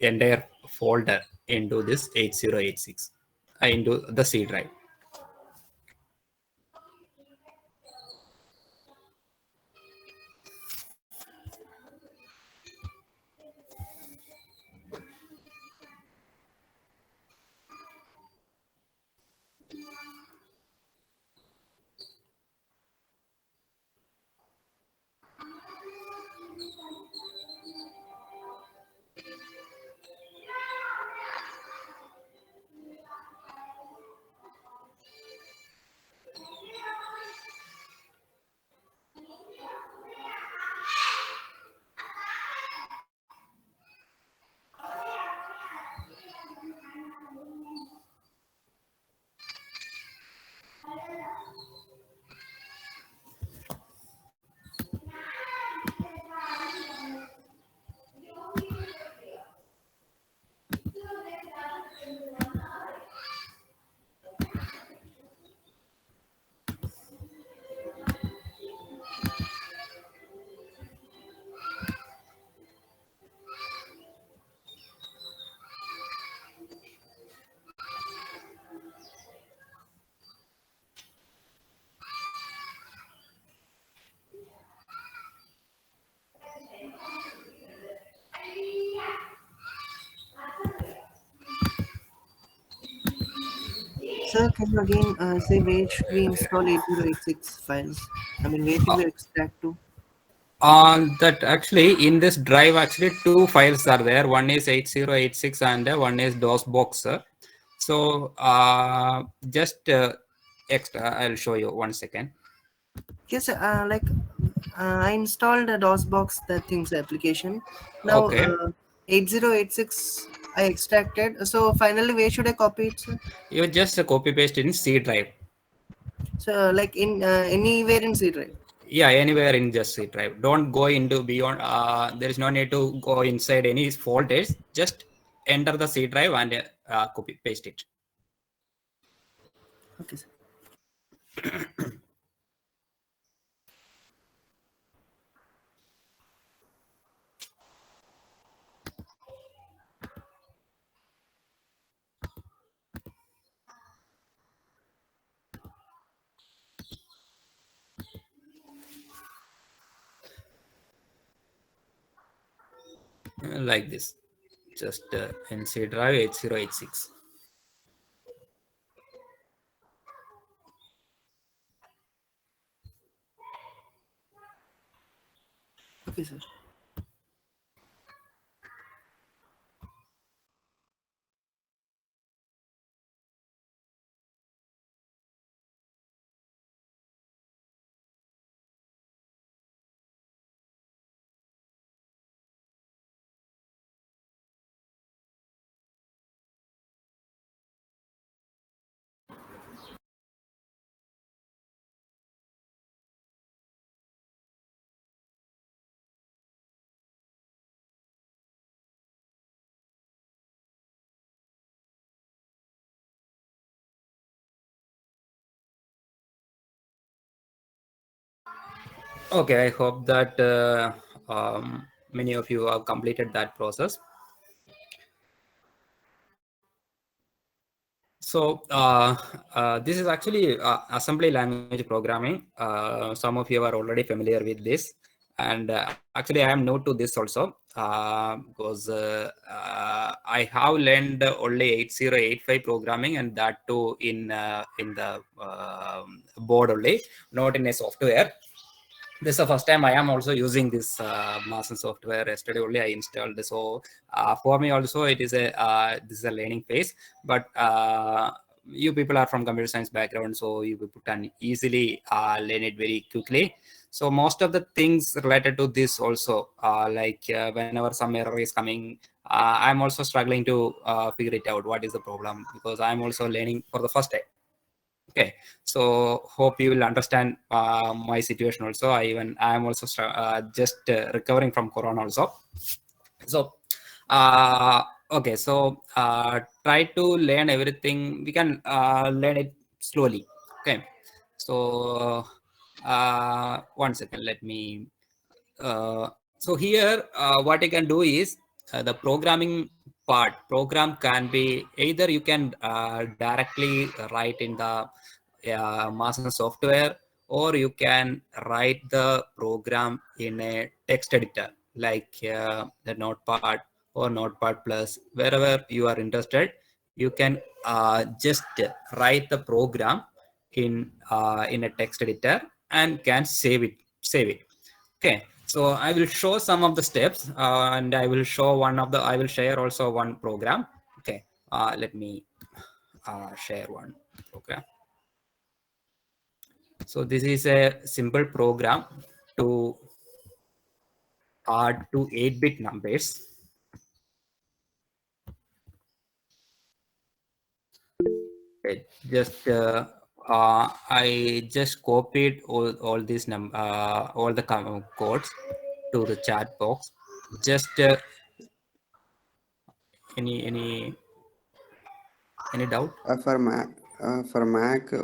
entire folder into this 8086 into the C drive. Sir, can you again say where should we install 8086 files? I mean, where should we extract to? On that, actually, in this drive, actually, two files are there. One is 8086 and one is DosBox. So just extra, I'll show you 1 second. Yes, I installed a DosBox that things application. Now, Okay. 8086 I extracted. So finally, where should I copy it, sir? You just copy paste in C drive. So like in anywhere in C drive. Yeah, anywhere in just C drive. Don't go into beyond. There is no need to go inside any folders. Just enter the C drive and copy paste it. Okay, sir. Like this. Just in C drive 8086. Okay, sir. Okay, I hope that many of you have completed that process. So this is actually assembly language programming. Some of you are already familiar with this, and actually I am new to this also because I have learned only 8085 programming, and that too in the board only, not in a software. This is the first time I am also using this Mason software. Yesterday only I installed. So for me also it is a this is a learning phase. But you people are from computer science background, so you people can easily learn it very quickly. So most of the things related to this also, whenever some error is coming, I'm also struggling to figure it out. What is the problem? Because I'm also learning for the first time. Okay, so hope you will understand my situation also. I am also just recovering from corona also. So okay, so try to learn everything. We can learn it slowly. Okay, so 1 second, let me so here what you can do is the programming part program can be either you can directly write in the master software, or you can write the program in a text editor like the Notepad or Notepad Plus, wherever you are interested. You can just write the program in a text editor and can save it. Okay, so I will show some of the steps, and I will show I will share also one program. Okay, let me share one program. So this is a simple program to add to 8-bit numbers. Okay, just I just copied all these all the codes to the chat box. Just any doubt? For Mac,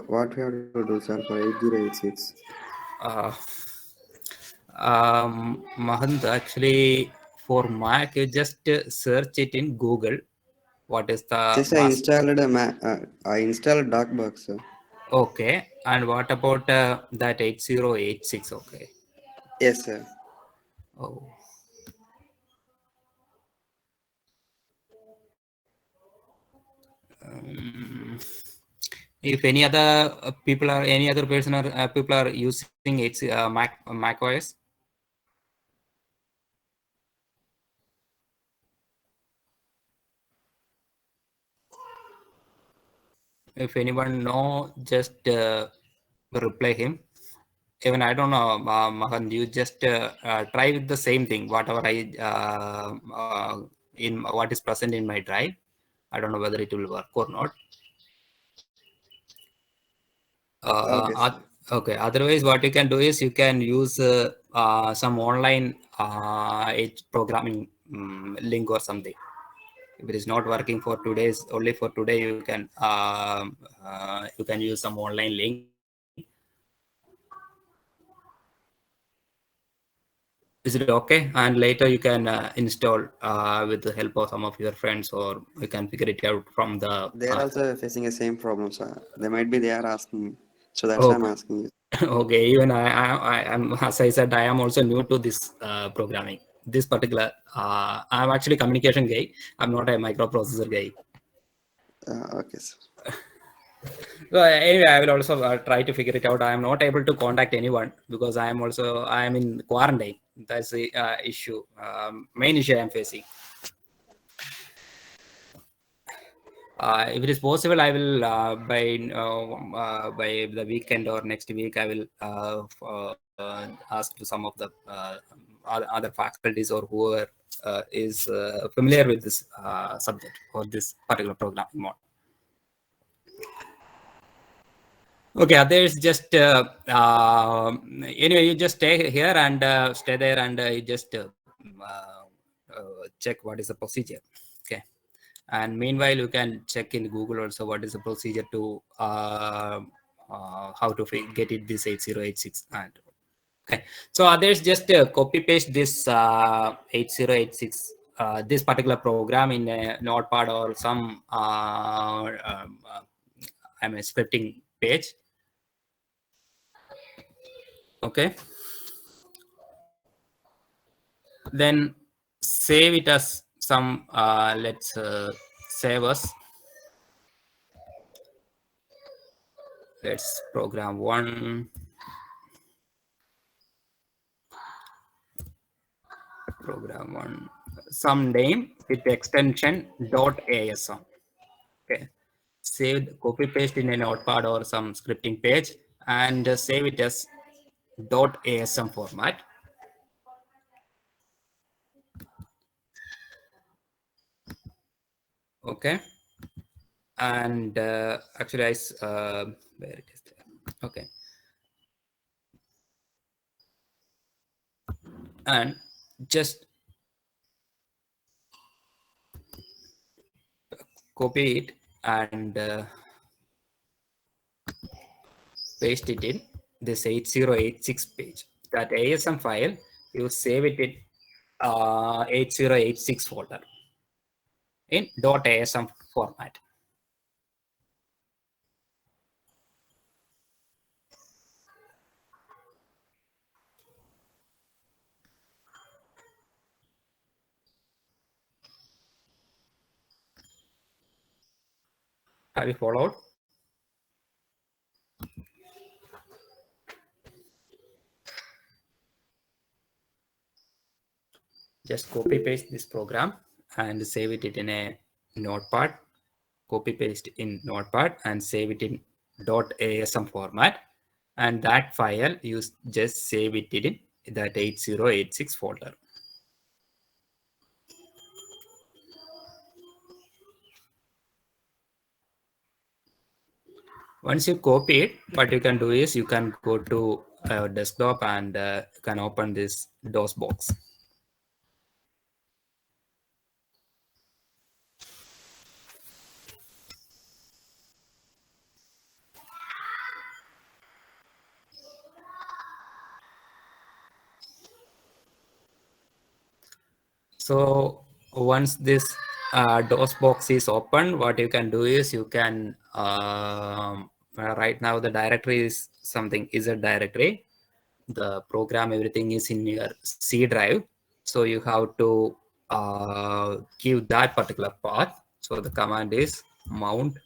what we have to do, sir, for 8086? Uh, Mahant, actually, for Mac, you just search it in Google. What is the Just mask? I installed DocBox, sir. Okay, and what about that 8086? Okay. Yes, sir. Oh. Um, if any other any other person or people are using Mac OS. If anyone know, just reply him. Even I don't know, Mahan, you just try with the same thing, whatever I in what is present in my drive. I don't know whether it will work or not. Okay, sir. Okay. Otherwise, what you can do is you can use some online programming link or something. If it is not working for today's only for today, you can use some online link. Is it okay? And later you can install with the help of some of your friends, or you can figure it out from the. They're also facing the same problem, sir. They are asking me. So that's why I'm Okay. asking you. Okay. Even I am, as I said, I am also new to this programming. This particular, I'm actually communication guy. I'm not a microprocessor guy. Okay, sir. So anyway, I will also try to figure it out. I am not able to contact anyone because I am in quarantine. That's the issue, main issue I am facing. If it is possible, I will by the weekend or next week, I will ask to some of the other faculties or whoever is familiar with this subject or this particular programming mode. Okay, others just anyway, you just stay here and stay there, and you just check what is the procedure. Okay, and meanwhile you can check in Google also what is the procedure to how to get it this 8086. And okay, so others just copy paste this 8086 this particular program in a Notepad or some I mean scripting page. Okay, then save it as some let's save us. Let's program one some name with extension .asm. Okay, save, copy paste in a Notepad or some scripting page and save it as .asm format. Okay, and actually where it is there. Okay, and just copy it and paste it in this 8086 page. That ASM file, you save it in 8086 folder. in .asm format. Have you followed? Just copy paste this program and save it in a notepad. Copy paste in notepad and save it in .asm format. And that file, you just save it in that 8086 folder. Once you copy it, what you can do is you can go to desktop and you can open this DosBox. So once this DOSBox is open, what you can do is you can right now the directory is something is a directory. The program, everything is in your C drive. So you have to give that particular path. So the command is mount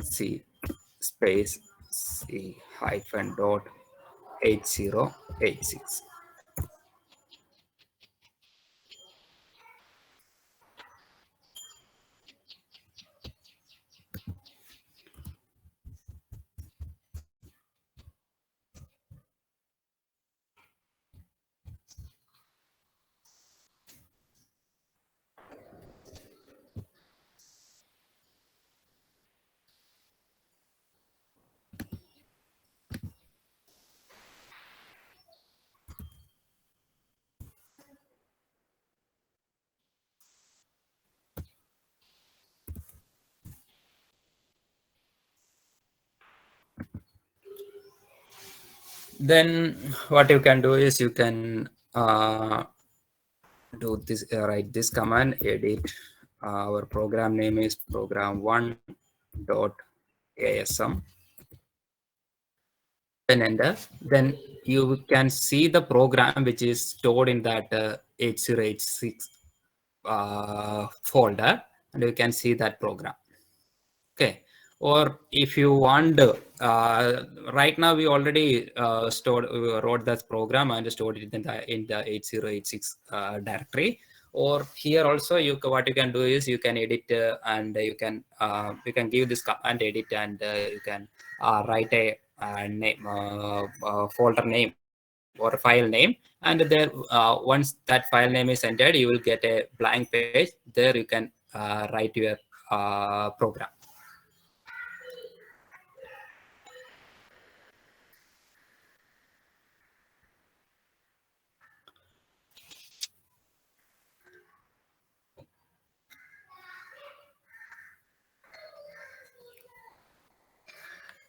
C space C hyphen dot 8086. Then what you can do is you can do this, write this command, edit. Our program name is program1.asm. Then enter. Then you can see the program which is stored in that 8086 folder, and you can see that program. Okay. Or if you want, right now we already wrote that program and stored it in the 8086 directory. Or here also, what you can do is you can edit and you can give this command edit, and you can write a name, folder name or file name, and there once that file name is entered, you will get a blank page. There you can write your program.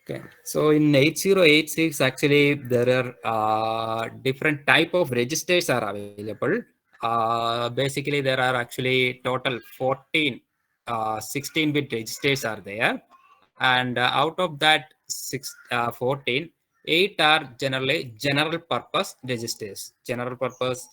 Okay, so in 8086, actually, there are different type of registers are available. Basically, there are actually total 14 16-bit registers are there. And out of that 14, 8 are generally general purpose registers. General purpose,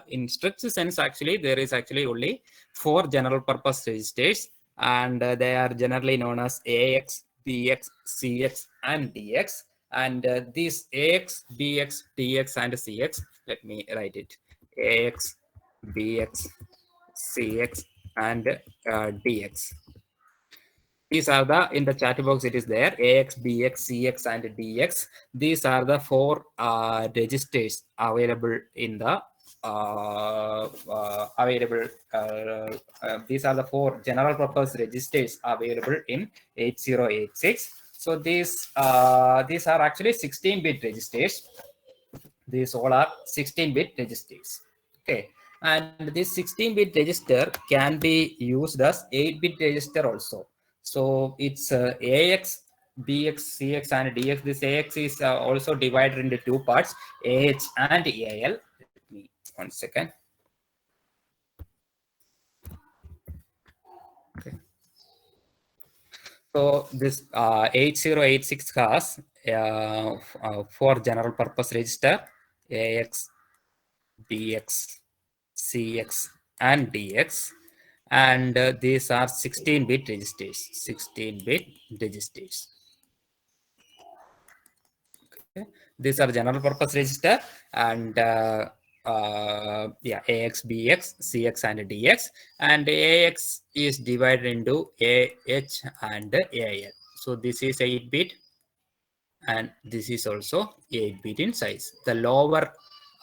in strict sense, actually, there is actually only 4 general purpose registers, and they are generally known as AX, BX, CX, and DX. And these AX, BX, DX, and CX, let me write it: AX, BX, CX, and DX. These are the, in the chat box it is there, AX, BX, CX, and DX. These are the 4 registers available in the these are the 4 general purpose registers available in 8086. So these are actually 16-bit registers. These all are 16-bit registers. Okay, and this 16-bit register can be used as 8-bit register also. So it's AX, BX, CX, and DX. This AX is also divided into 2 parts, AH and AL. Let me 1 second. So this 8086 has four general purpose register: AX, BX, CX, and DX, and these are 16-bit registers. 16-bit registers. Okay. These are general purpose register, and yeah, AX, BX, CX, and DX. And AX is divided into AH and AL. So this is 8-bit, and this is also 8-bit in size. The lower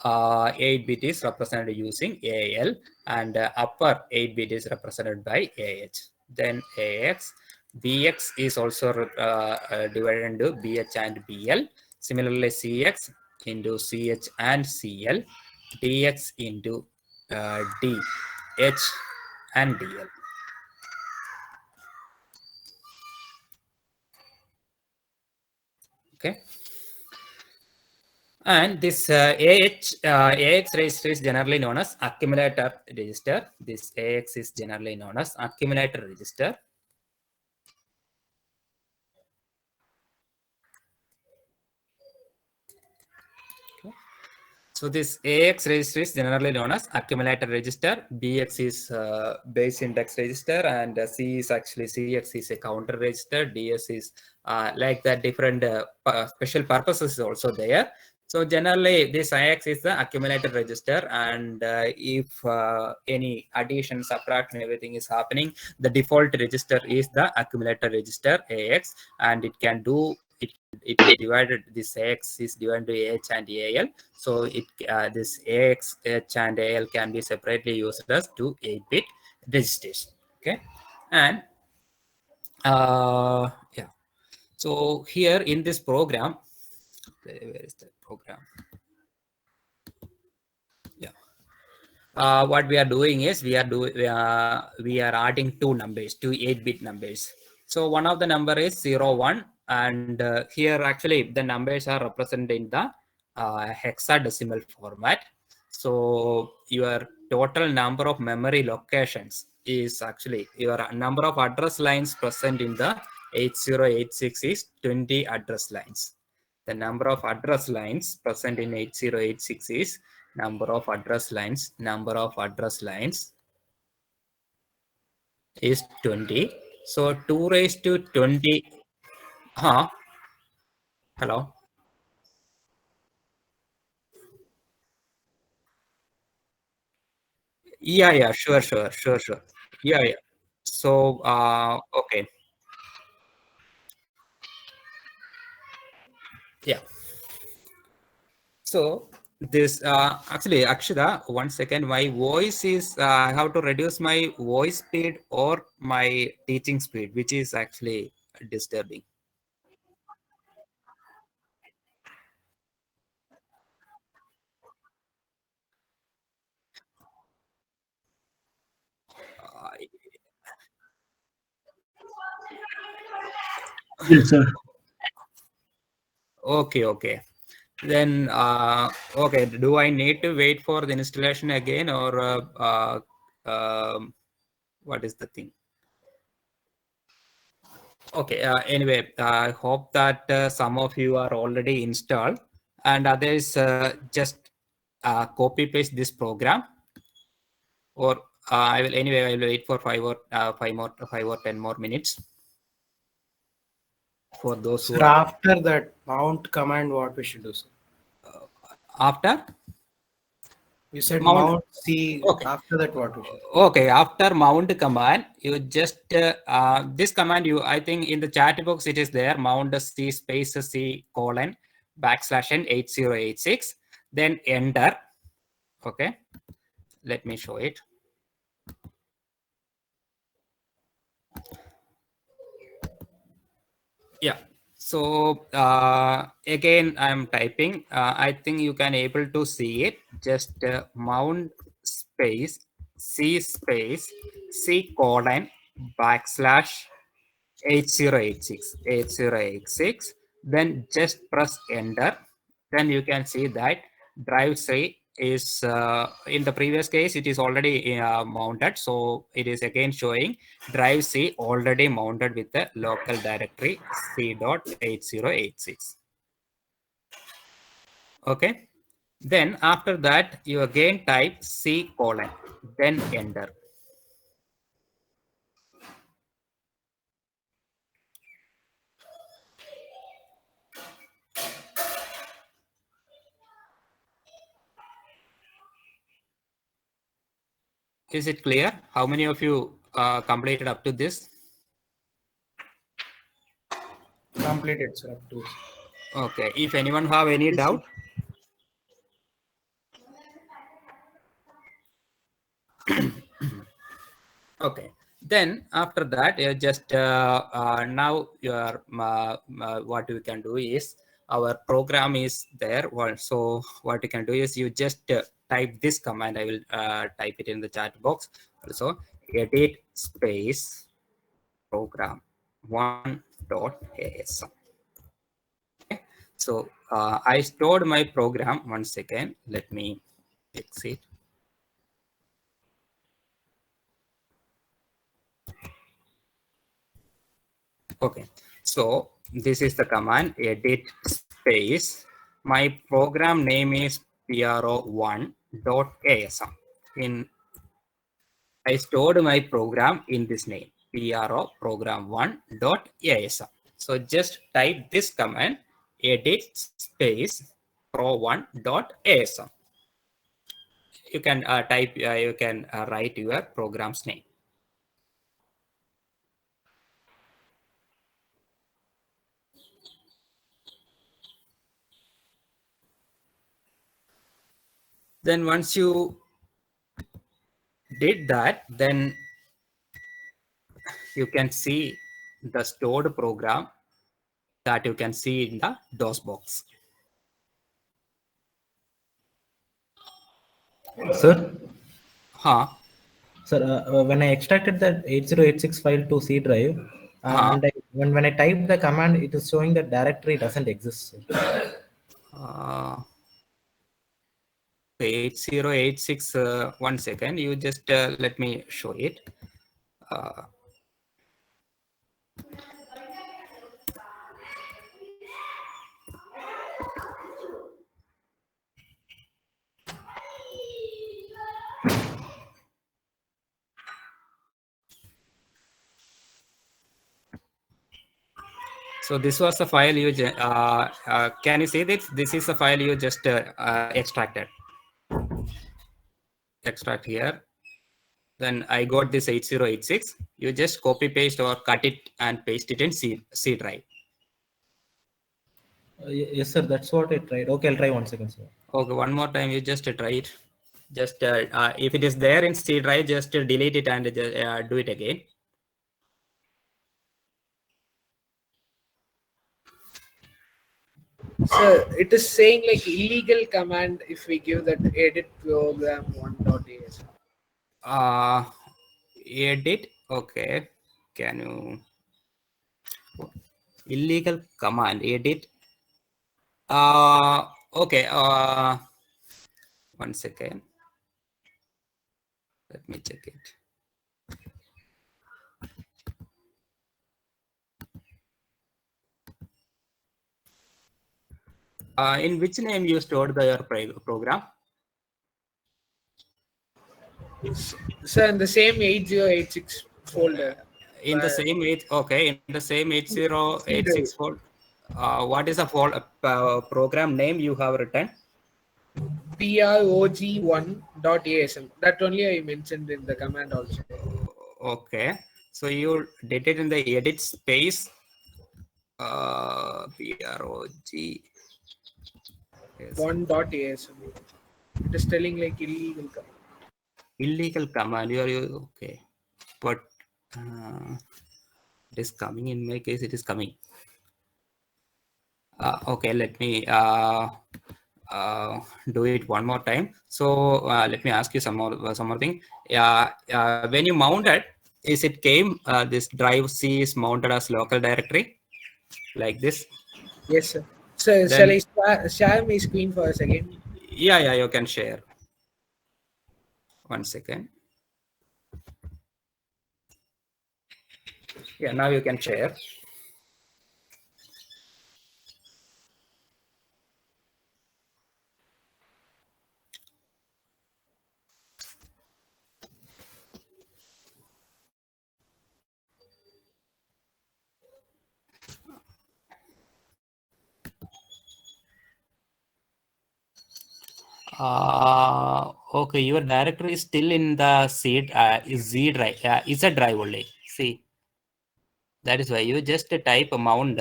8-bit is represented using AL, and upper 8-bit is represented by AH. Then AX, BX is also divided into BH and BL. Similarly, CX into CH and CL, DX into DH and DL. Okay. And this AX register is generally known as accumulator register. This AX is generally known as accumulator register. Okay. So this AX register is generally known as accumulator register. BX is base index register, and C is actually CX is a counter register. DS is like that different special purposes is also there. So generally, this IX is the accumulator register, and if any addition, subtraction, everything is happening, the default register is the accumulator register AX, and it can do it is divided. This AX is divided to AH and AL. So it this AX, H, and AL can be separately used as 8-bit registers. Okay, and yeah. So here in this program, where is the program? Yeah. What we are doing is we are adding two numbers, two 8-bit numbers. So one of the number is 01, and here actually the numbers are represented in the hexadecimal format. So your total number of memory locations is actually your number of address lines present in the 8086 is 20 address lines. The number of address lines present in 8086 is number of address lines is 20. So 2 raised to 20. Hello. Yeah, sure. Yeah. So okay. Yeah. So this actually Akshita, 1 second. My voice is I have to reduce my voice speed or my teaching speed, which is actually disturbing. Uh, Yes, sir. okay. Then okay. Do I need to wait for the installation again, or what is the thing? Okay. Anyway, I hope that some of you are already installed, and others just copy paste this program, or I will anyway. I will wait for 5 or 10 more minutes for those who Sir, are after that mount command, what we should do, sir? after You said mount. mount C. Okay. After that, what we should do? Okay, after mount command, you just this command I think in the chat box it is there, mount C space C colon backslash n 8086, then enter. Okay, let me show it. Yeah. So again, I'm typing. I think you can able to see it. Just mount space C colon backslash 8086, then just press enter. Then you can see that drive say is in the previous case, it is already mounted. So it is again showing drive C already mounted with the local directory C.8086. Okay. Then after that, you again type C colon, then enter. Is it clear? How many of you completed up to this? Completed, sir. Up to. Okay. If anyone have any Yes, sir. doubt, okay. Then after that, you just now your what we can do is our program is there. Well, so what you can do is you just type this command. I will type it in the chat box. Also, edit space program 1.asm. Okay. So I stored my program. One second. Let me exit. Okay, so this is the command edit space. My program name is pro1.asm. In I stored my program in this name pro program1.asm. So just type this command edit space pro1.asm. You can type. You can write your program's name. Then once you did that, then you can see the stored program that you can see in the DosBox. Sir, Huh? sir, when I extracted that 8086 file to C drive, and when I type the command, it is showing that directory doesn't exist. Sir. 8086, 1 second. You just let me show it. So this was the file you can you see this? This is the file you just extracted. Extract here. Then I got this 8086. You just copy paste or cut it and paste it in C drive. Yes, sir, that's what I tried. Okay, I'll try 1 second, sir. Okay, one more time. You just try it. Just if it is there in C drive, just delete it and do it again. So it is saying like illegal command if we give that edit program 1.as. Edit. Okay. Can you illegal command edit? Okay. 1 second. Let me check it. In which name you stored your program? So in the same 8086 folder. In the same okay, in the same 8086 folder. What is the program name you have written? prog1.asm. That only I mentioned in the command also. Okay, so you did it in the edit space. Prog. Yes. 1.asm. It is telling like illegal command. Illegal command. You okay? But it is coming in my case. It is coming. Okay, let me do it one more time. So let me ask you some more thing. When you mounted, is it came this drive C is mounted as local directory like this? Yes, sir. So Then, shall I share my screen for a second? yeah, you can share. 1 second. Yeah, now you can share. Okay, your directory is still in the Z drive, Z drive only. See, that is why you just type mount,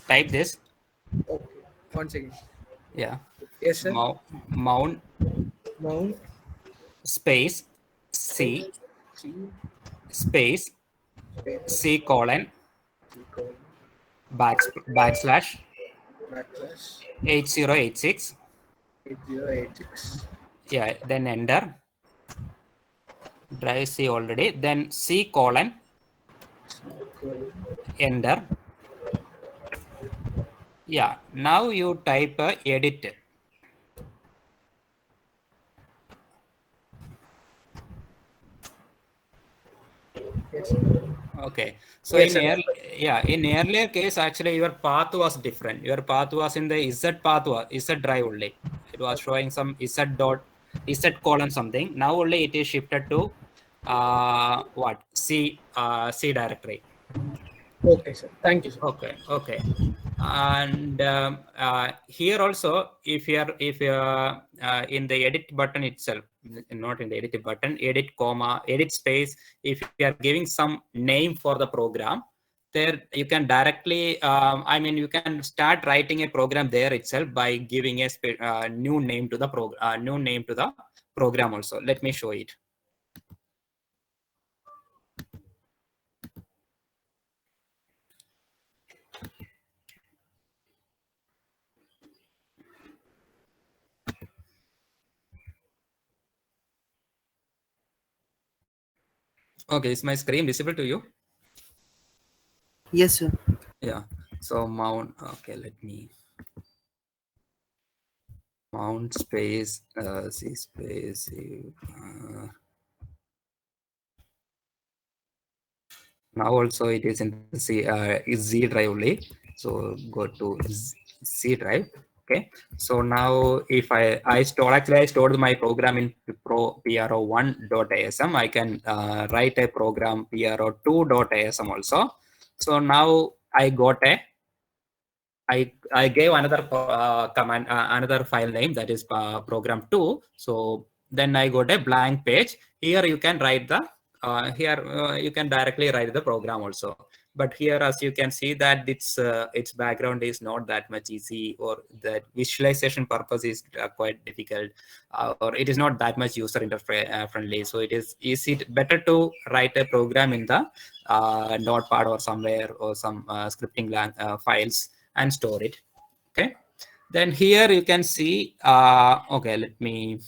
type this. Okay. 1 second. Yeah, Yes, sir. mount Mount space space C C space space C colon equal backslash backslash 8086. 8086 Yeah, then enter. Drive C already. Then C colon equal. enter. Yeah, now you type edit. Yes, sir. Okay, so Yes, sir. in earlier case, actually your path was different. Your path was in the Z path, Z drive only. It was showing some Z colon something. Now only it is shifted to what C directory. Okay, sir. Thank you, sir. Okay. And here also, if you're in the edit button itself, not in the edit button, edit comma, edit space, if you are giving some name for the program, there you can directly, you can start writing a program there itself by giving a new name to the program also. Let me show it. Okay, is my screen visible to you? Yes, sir. Yeah. So mount. Okay, let me mount space C space. Now also it is in Z drive only. So go to Z drive. Okay. So now if I stored my program in pro1.asm, I can write a program pro2.asm also. So now I gave another command, another file name, that is program2. So then I got a blank page. Here you can write the you can directly write the program also. But here, as you can see, that its background is not that much easy, or the visualization purpose is quite difficult, or it is not that much user interface friendly. So it is better to write a program in the notepad or somewhere, or some scripting files, and store it. Okay, then here you can see okay, let me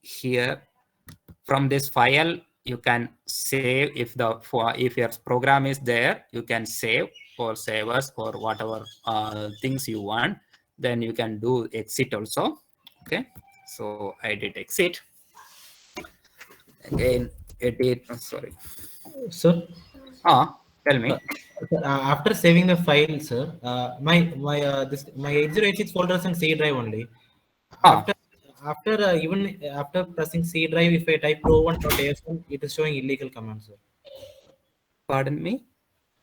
here, from this file you can save. If your program is there, you can save or save as, or whatever things you want. Then you can do exit also. Okay, so I did exit. Again edit. Sorry. Sir, Tell me. after saving the file, sir, my 8086 folder is in C drive only. Ah, After pressing C drive, if I type pro1.asm, it is showing illegal command, sir. pardon me,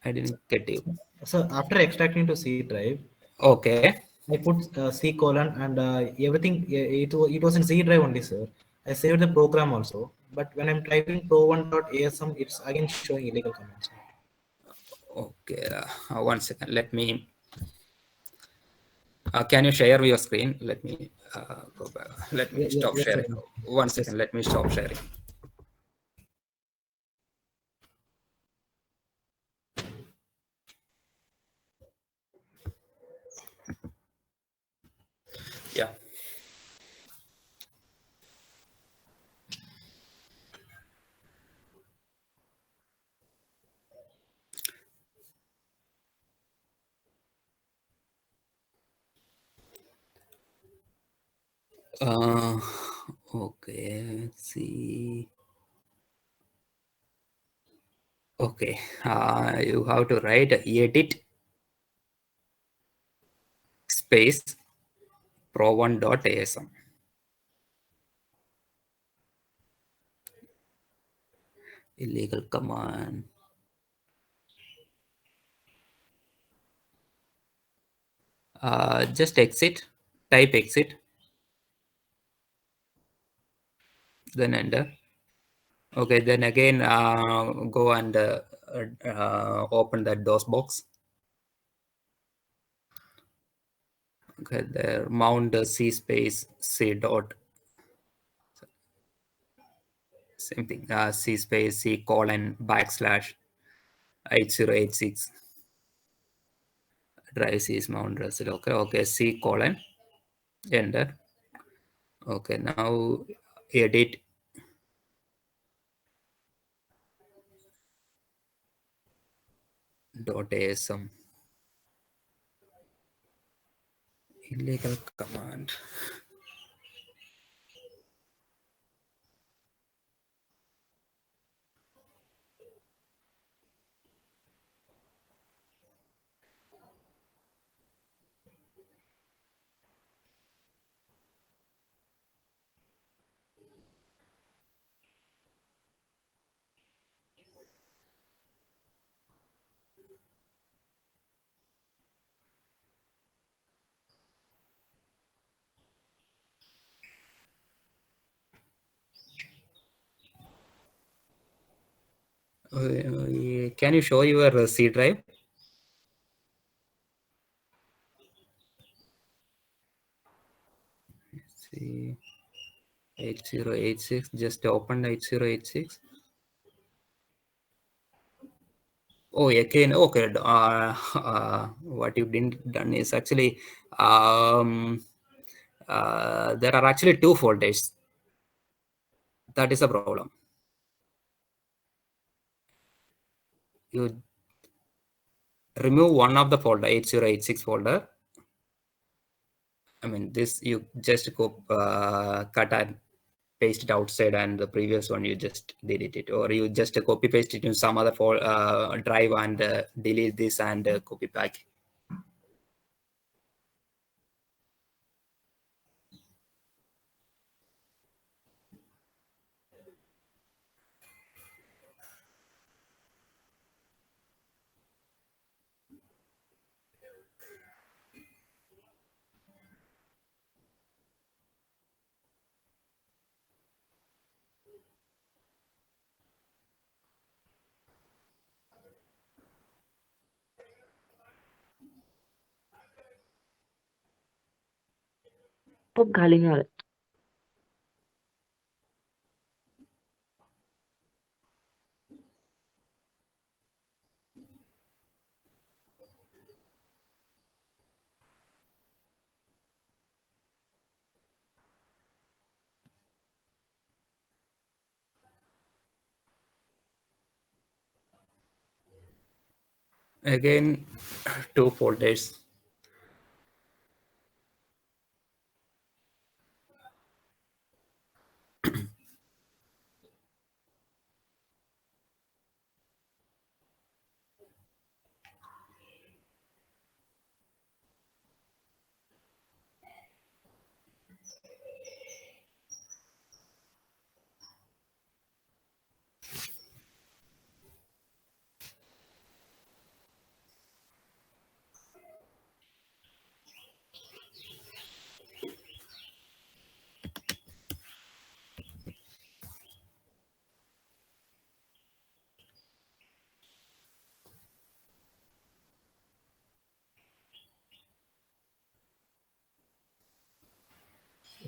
I didn't get you. So after extracting to C drive, Okay. I put C colon and everything. It was in C drive only, sir. I saved the program also, but when I'm typing pro1.asm, it's again showing illegal command, sir. Okay, 1 second. Let me. Can you share your screen? Let me go back. Let me stop Yes, sir. sharing. One Yes. second. Let me stop sharing. Yeah. Uh, Okay, let's see. Okay, you have to write edit space pro1.asm. Illegal command. Just exit, type exit, then enter. Okay, then again go and open that DosBox. Okay, there mount the C space C dot, same thing, C space C colon backslash 8086 drive C is mount result. Okay, okay, C colon enter. Okay, now edit dot asm. Illegal command. Can you show your C drive? See 8086, just open 8086. Oh, again, okay. What you didn't done is actually there are actually two folders. That is a problem. You remove one of the folder, 8086 folder. I mean, this you just go cut and paste it outside, and the previous one you just delete it, or you just copy paste it in some other drive and delete this and copy back. खूप घाली नाही आलं. Again, two folders.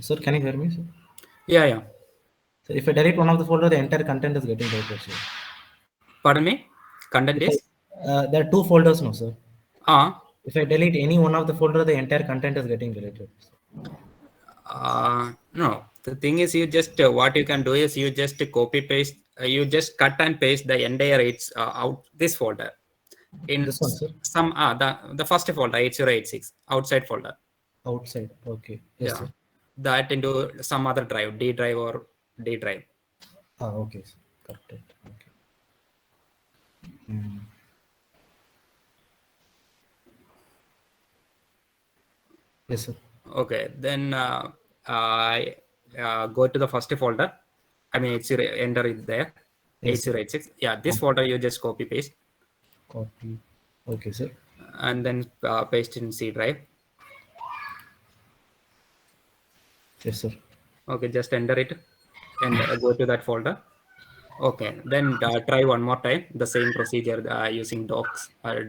Sir, can you hear me, sir? Yeah, yeah. So if I delete one of the folder, the entire content is getting deleted, sir. Pardon me? Content is? There are two folders now, sir. Ah. If I delete any one of the folder, the entire content is getting deleted. No, the thing is, you just what you can do is you just copy paste, you just cut and paste the entire it's out this folder in This one, sir? some the first folder 8086 outside folder. Outside, okay. Yes, Yeah. sir. that into some other drive, D drive or D drive. Okay, sir. Got it. Okay. Mm. Yes, sir. Okay, then I go to the first folder. I mean, enter it there, Yes, sir. 8086. Yeah, this folder you just copy paste Copy. Okay, sir. and then paste in C drive. Yes, sir. Okay, just enter it and go to that folder. Okay, then try one more time the same procedure using DOS file,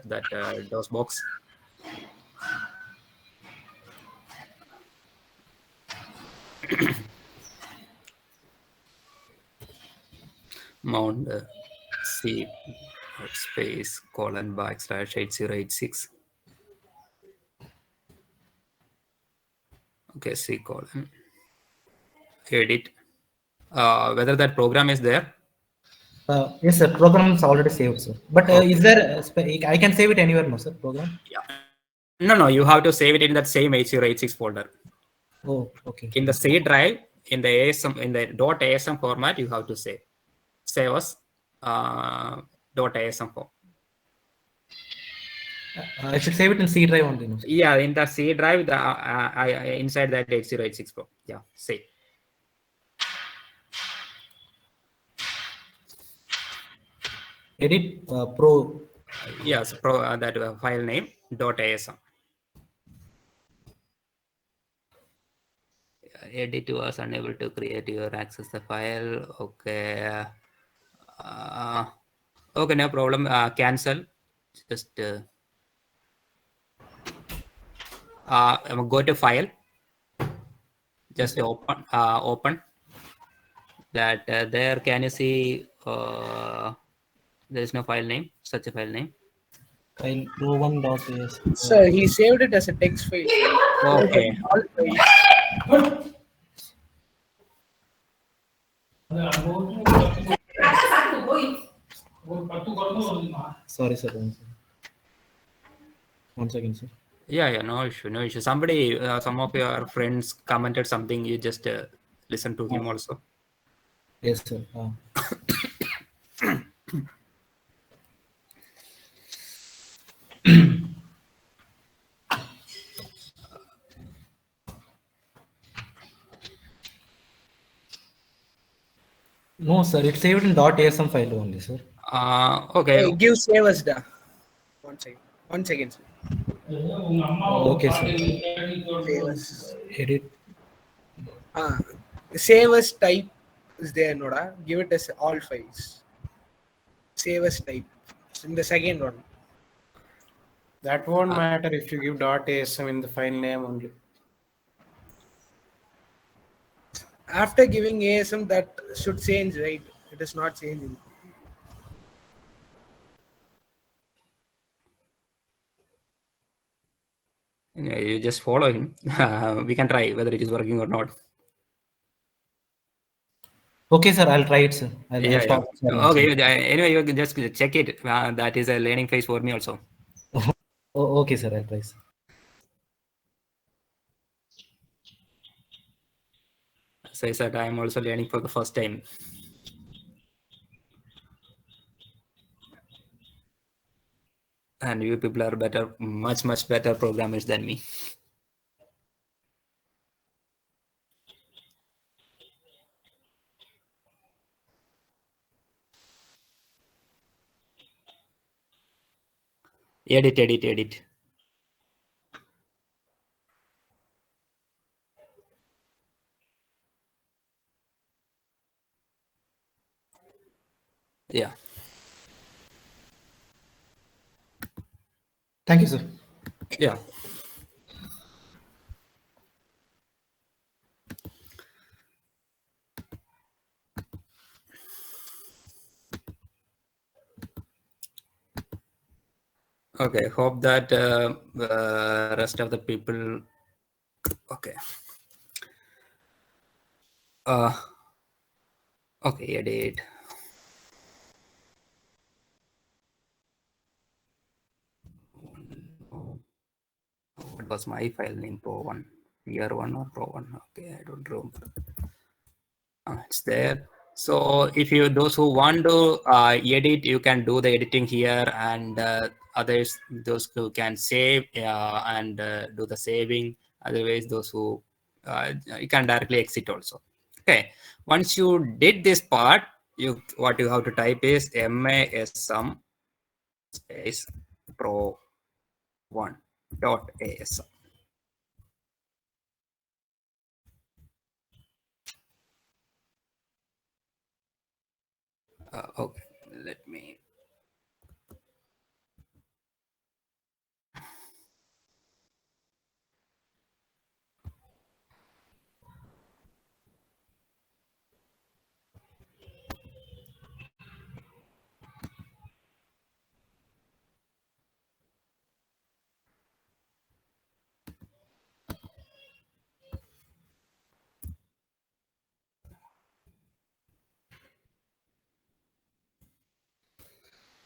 that DOSBox. Mount C space colon backslash 8086. Okay, C colon edit. Whether that program is there. Yes, sir. Program is already saved, sir. But Okay. is there? I can save it anywhere, no, sir. Program. Yeah. No, you have to save it in that same 8086 folder. Oh, okay. In the C drive, in the ASM, in the .asm format, you have to save as .asm form. I should save it in C drive only, no, sir. Yeah, in the C drive, the inside that 8086 Pro. Yeah, save. Edit Pro. Yes, that file name .asm. Edit was unable to create your access the file. Okay. Okay, no problem. Cancel. Just go to file. Just open that. There, can you see? There is no file name. Such a file name. File pro1.as. So he saved it as a text file. Okay. All files. Sorry, sir. One second, sir. Yeah, no issue, no issue. Somebody, some of your friends commented something. You just listen to him also. Yes, sir. No, sir. It's saved in .asm file only, sir. Okay. Hey, give save as da. One second. One second, sir. Okay, sir. Save as. Edit. Save as type is there, Noda. Give it as all files. Save as type. It's in the second one. That won't matter if you give .asm in the file name only. After giving ASM, that should change, right? It is not changing. You just follow him. We can try whether it is working or not. Okay, sir. I'll try it, sir. I'll Yeah. stop. Okay. Anyway, you can just check it. That is a learning phase for me also. Oh, okay, sir. I'll try, sir. As I said, I am also learning for the first time. And you people are better, much better programmers than me. Edit. Yeah. Thank you, sir. Yeah. Okay. Hope that rest of the people. Okay. Okay. Edit. What was my file name? Pro1. Year 1 or Pro 1? Okay, I don't remember. It's there. So if you, those who want to edit, you can do the editing here, and others, those who can save and do the saving. Otherwise, those who you can directly exit also. Okay, once you did this part, what you have to type is MASM space pro 1.asm. Okay, let me.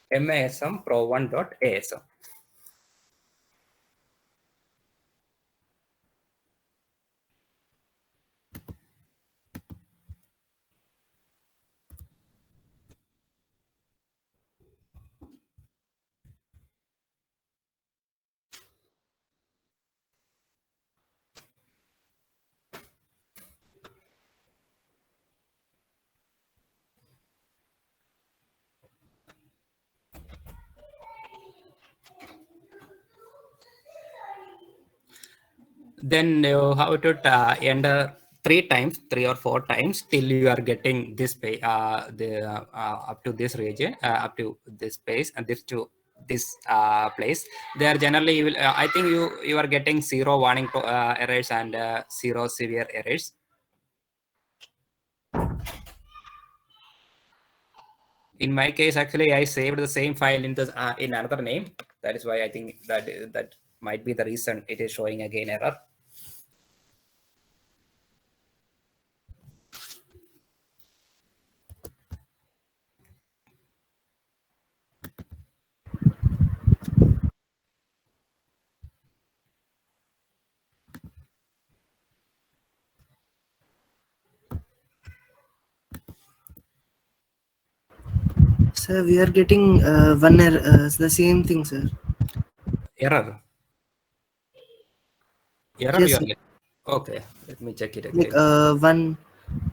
MASM pro 1.asm. Then you have to enter 3 times, 3 or 4 times till you are getting this pay, up to this region, up to this space, and this to this place. They are generally, I think you are getting 0 warning errors and 0 severe errors. In my case, actually, I saved the same file in the in another name. That is why I think that might be the reason it is showing again error. Sir, we are getting one error, the same thing, sir. Error. Error Yes, you are sir. getting. Okay, let me check it Like again.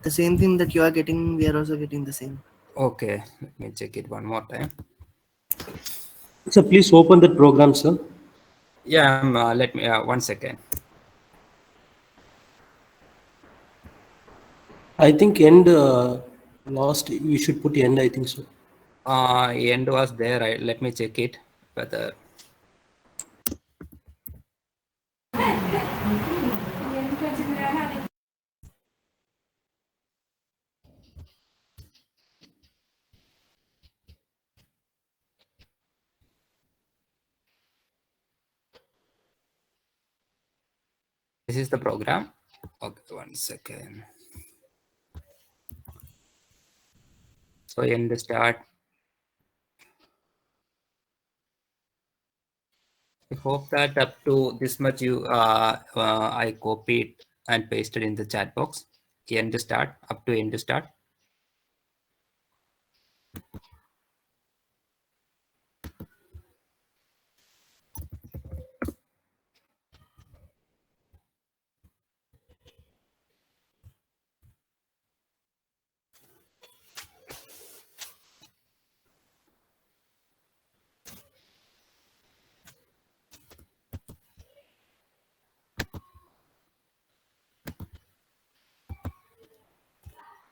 the same thing that you are getting, we are also getting the same. Okay, let me check it one more time. So please open that program, sir. Yeah, let me 1 second. I think end last you should put end. I think so. End was there. Let me check it whether. This is the program. Okay, 1 second. So in the start, I hope that up to this much I copied and pasted in the chat box. End start up to end start.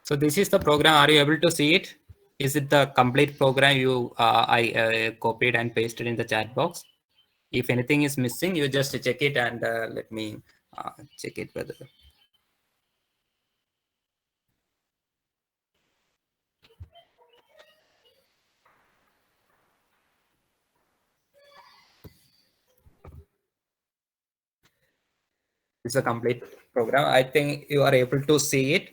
So this is the program. Are you able to see it? Is it the complete program I copied and pasted in the chat box? If anything is missing, you just check it and let me check it whether. It's a complete program. I think you are able to see it.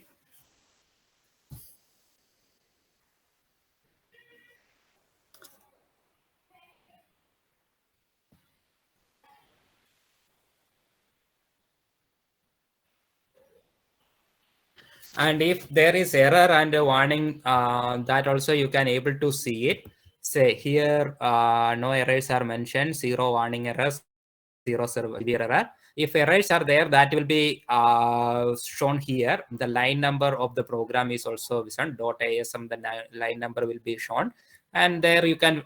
And if there is error and a warning, that also you can able to see it. Say here, no errors are mentioned, 0 warning errors, 0 severe error. If errors are there, that will be shown here. The line number of the program is also shown. .asm, the line number will be shown, and there you can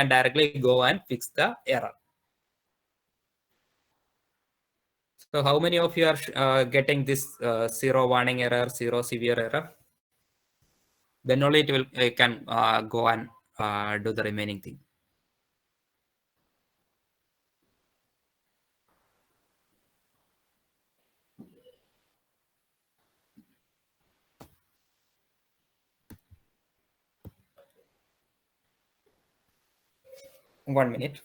directly go and fix the error. So how many of you are getting this 0 warning error, 0 severe error? Then only it will can go and do the remaining thing. One minute.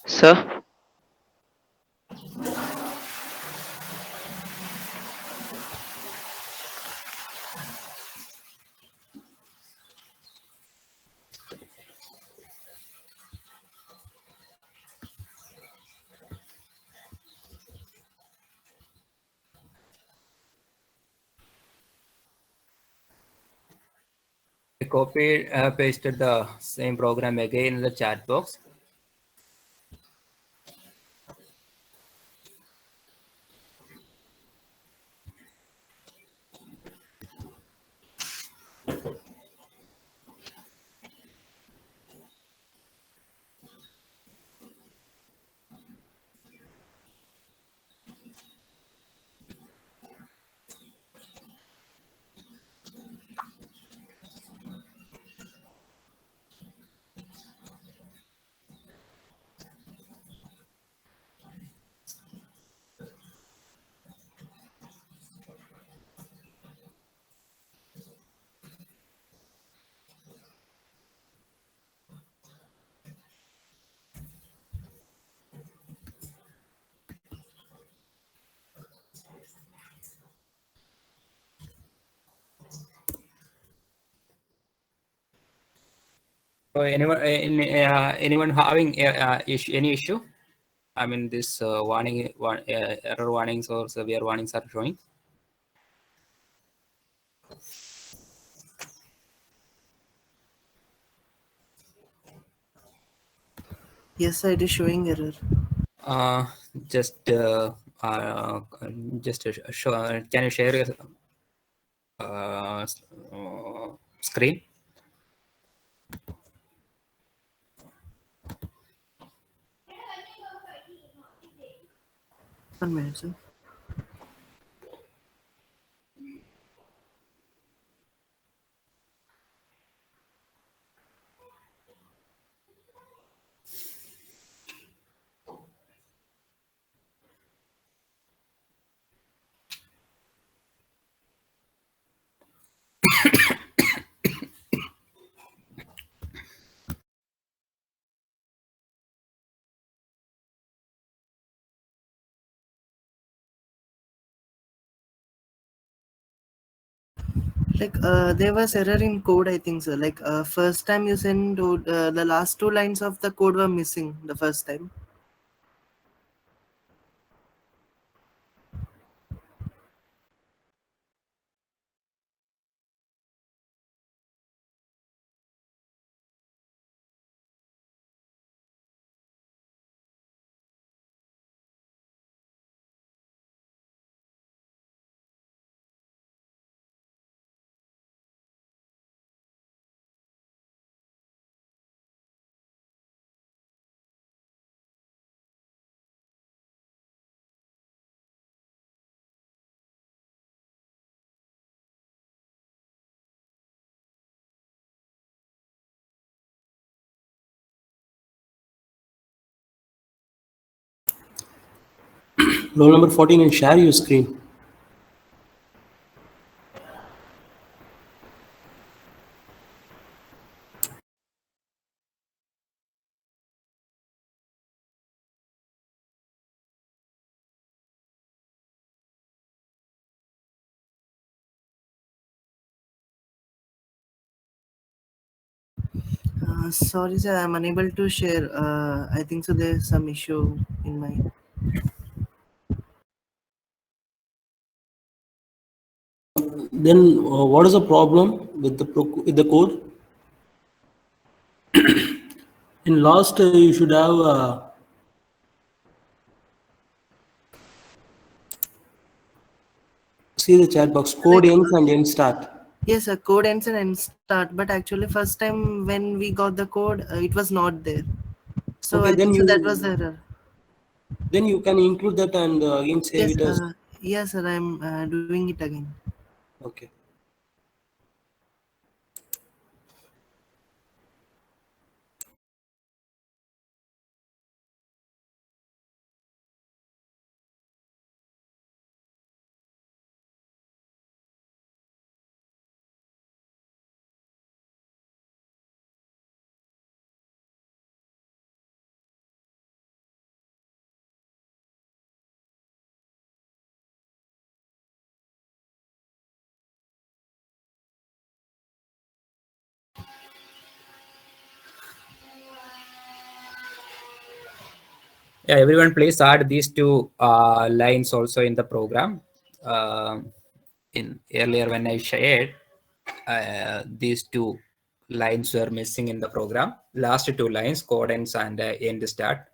Sir, I copied, pasted the same program again in the chat box. So anyone having any issue? I mean, this error warnings or severe warnings are showing. Yes, sir, it is showing error. Uh, just show. Can you share your screen? One minute, sir. Like there was error in code, I think, sir. Like first time you sent the last two lines of the code were missing the first time. Roll number 14 and share your screen. Sorry, sir, I'm unable to share. I think so. There's some issue in my. Then what is the problem with with the code? In last, you should have see the chat box. Code Like, ends and end start. yes, a code ends and start. But actually, first time when we got the code, it was not there. So Okay, I think so that was the error. then you can include that and again save Yes, it as yes, sir. I'm doing it again. okay. Yeah, everyone please add these two lines also in the program. In earlier when I shared, these two lines were missing in the program. Last two lines, code ends and end start.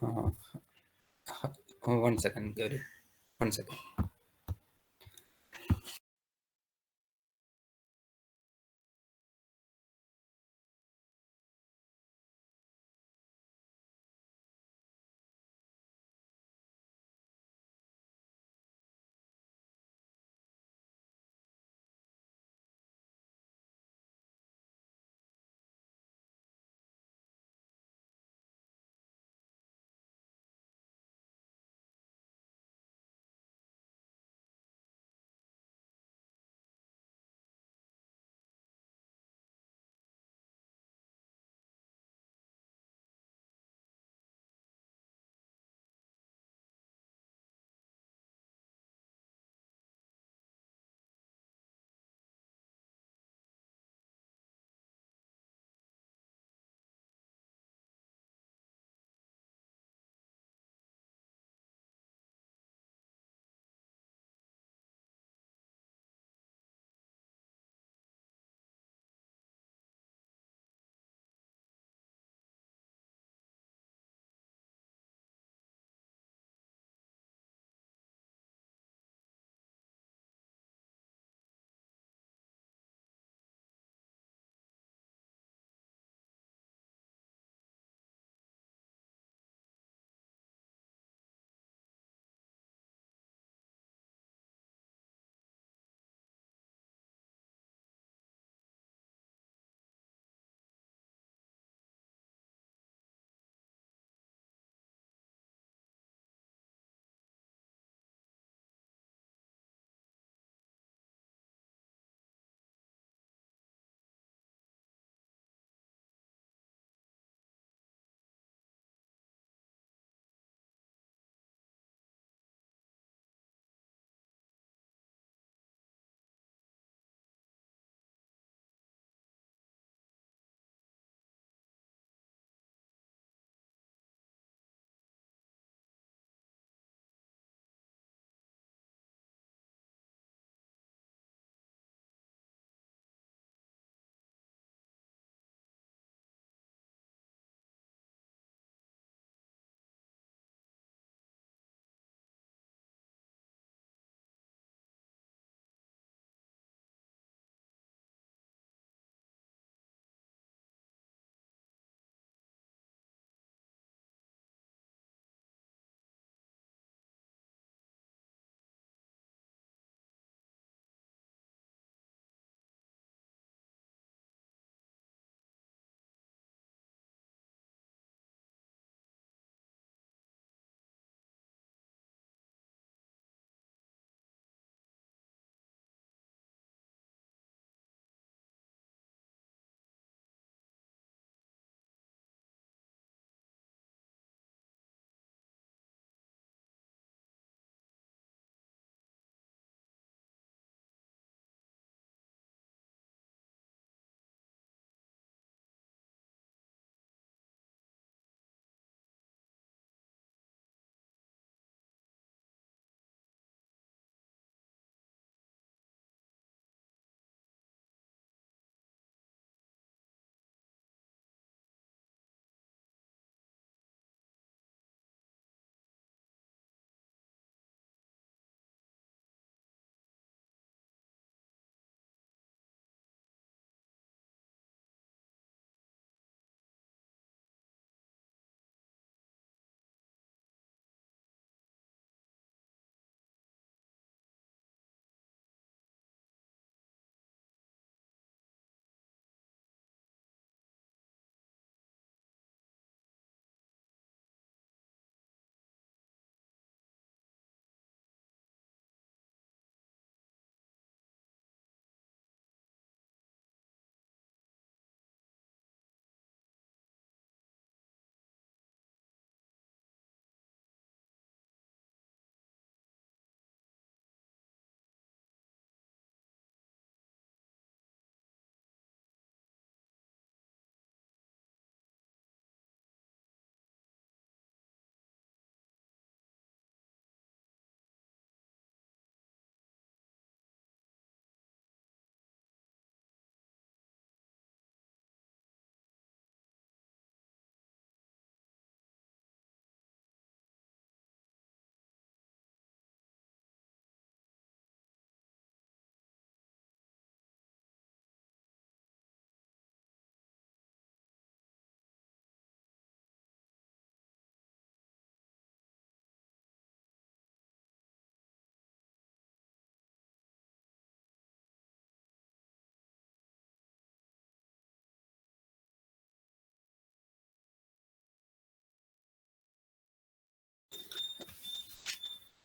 Uh, 1 second, Gary. 1 second.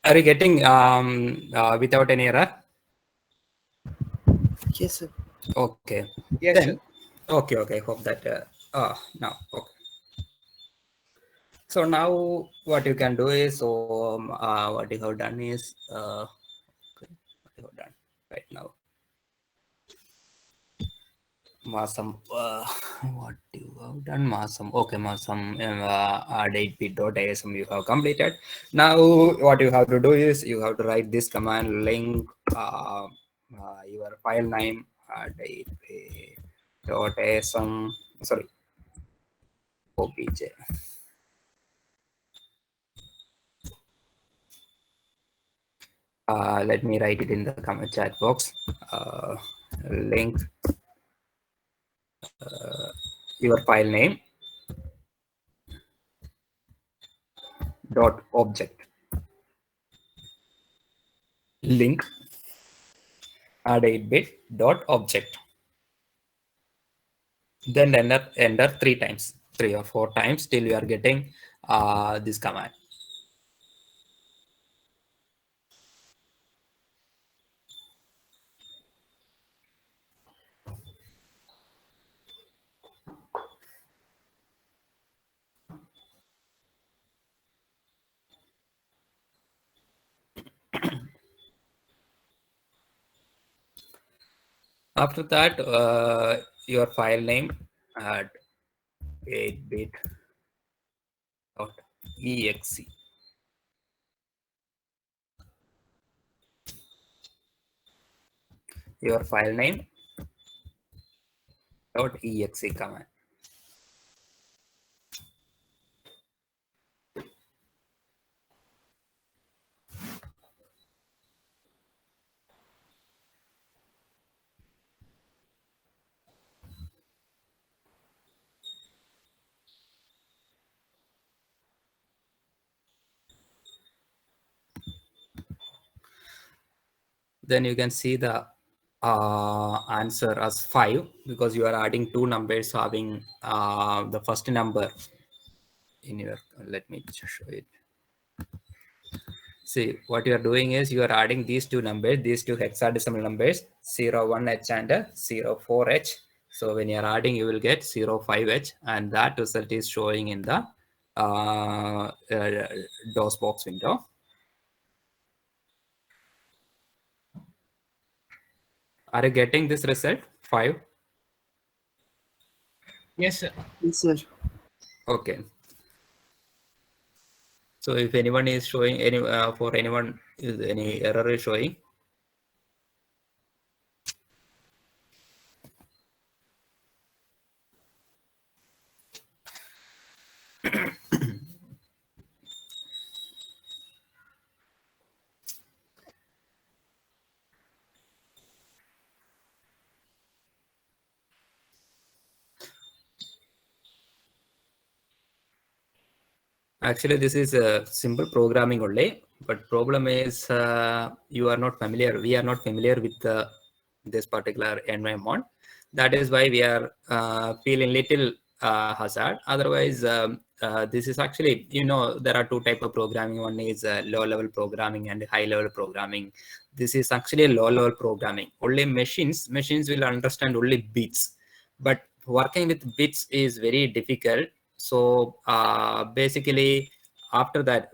Are you getting without any error? Yes, sir. Okay. Yes, Then, sir. okay. Hope that now okay. So now what you can do is, so what you have done is, okay, what you have done right now. Masam, what you have done, Masam. Okay, Masam, add 8bit.asm you have completed. Now what you have to do is you have to write this command link your file name add 8bit.asm, sorry, obj. Let me write it in the comment chat box. Link your file name dot object link add 8bit dot object. Then enter 3 times, 3 or 4 times till you are getting this command. After that, your file name add 8bit dot exe. Your file name dot exe command. Then you can see the answer as 5 because you are adding 2 numbers having the first number in your, let me just show it. See, what you are doing is you are adding these 2 numbers, these 2 hexadecimal numbers, 01H and 04H. So when you are adding, you will get 05H, and that result is showing in the DOSBox window. Are you getting this result? 5. Yes, sir. Yes, sir. Okay. So if anyone is showing any for anyone is any error is showing. Actually, this is a simple programming only, but problem is you are not familiar. We are not familiar with this particular environment. That is why we are feeling little hazard. Otherwise, this is actually, there are 2 types of programming. One is low-level programming and high-level programming. This is actually low-level programming. Only machines will understand only bits, but working with bits is very difficult. So basically, after that,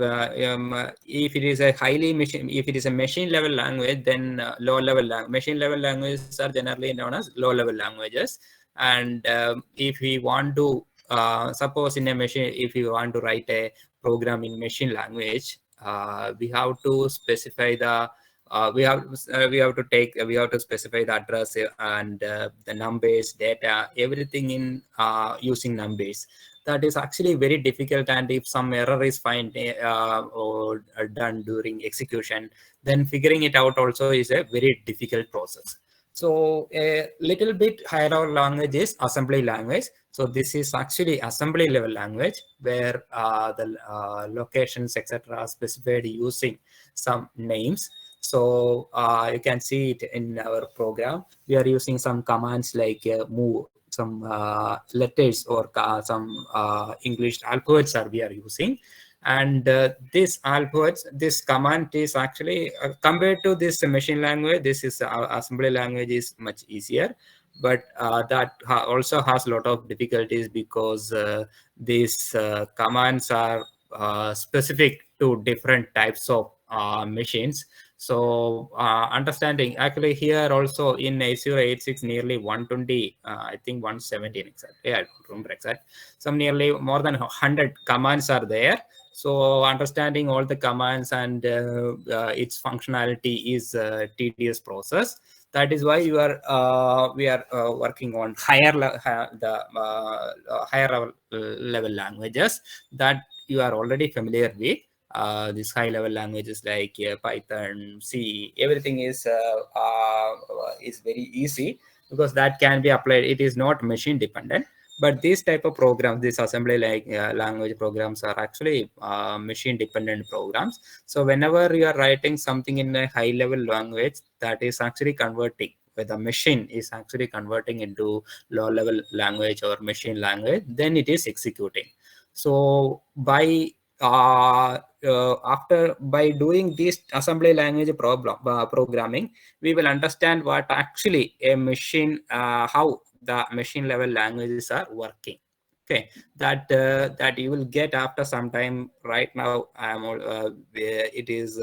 if it is a if it is a machine level language, then low level machine level languages are generally known as low level languages. And if we want to suppose in a machine, if you want to write a program in machine language, we have to specify the we have to specify the address and the numbers, data, everything in using numbers. That is actually very difficult, and if some error is found or done during execution, then figuring it out also is a very difficult process. So a little bit higher level language is assembly language. So this is actually assembly level language where the locations etc are specified using some names. So you can see it in our program. We are using some commands like move, some letters or some English alphabets are we are using. And this alphabets, this command is actually compared to this machine language, this is assembly language is much easier, but that also has a lot of difficulties because these commands are specific to different types of machines. So understanding actually here also in 8086 nearly 120, I think 117 exactly, I don't remember exact. Some nearly more than 100 commands are there. So understanding all the commands and its functionality is a tedious process. That is why we are working on higher level languages that you are already familiar with. These high level languages like Python, C, everything is very easy because that can be applied. It is not machine dependent. But these type of programs, these assembly language programs are actually machine dependent programs. So whenever you are writing something in a high level language, that is actually converting, where the machine is actually converting into low level language or machine language, then it is executing. So by doing this assembly language programming, we will understand what actually a machine, how the machine level languages are working. Okay, that you will get after some time. Right now, it is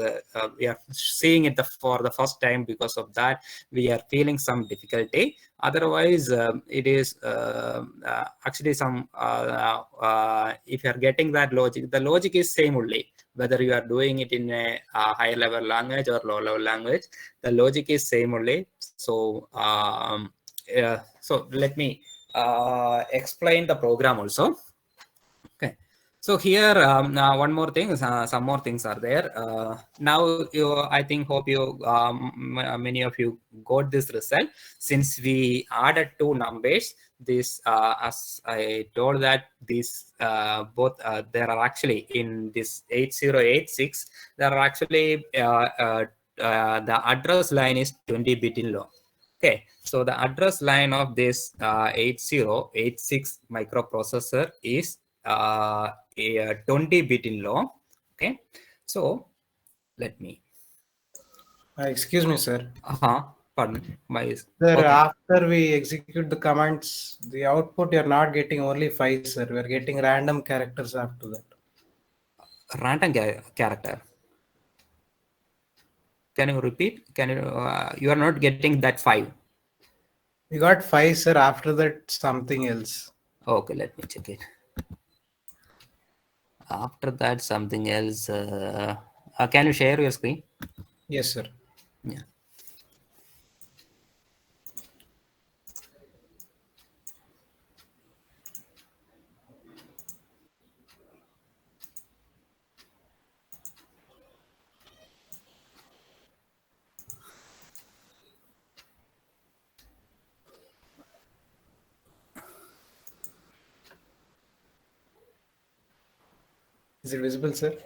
we are seeing it for the first time. Because of that, we are feeling some difficulty. Otherwise, it is actually some if you are getting that logic, the logic is same only. Whether you are doing it in a high level language or low level language, the logic is same only. So so let me explain the program also. Okay. So here, one more thing, some more things are there. Now, I think, hope you, many of you got this result. Since we added two numbers, this, as I told that these both, there are actually in this 8086, there are actually, the address line is 20-bit in long. Okay, so the address line of this 8086 microprocessor is a 20-bit in long. Okay, so let me. Excuse me, sir. Pardon. Sir, Okay. after we execute the commands, the output you're not getting only 5, sir. We're getting random characters after that. Random character. Can you repeat? Can you? You are not getting that 5. We got 5, sir. After that, something else. Okay, let me check it. After that, something else. Can you share your screen? Yes, sir. Yeah. Is it visible, sir?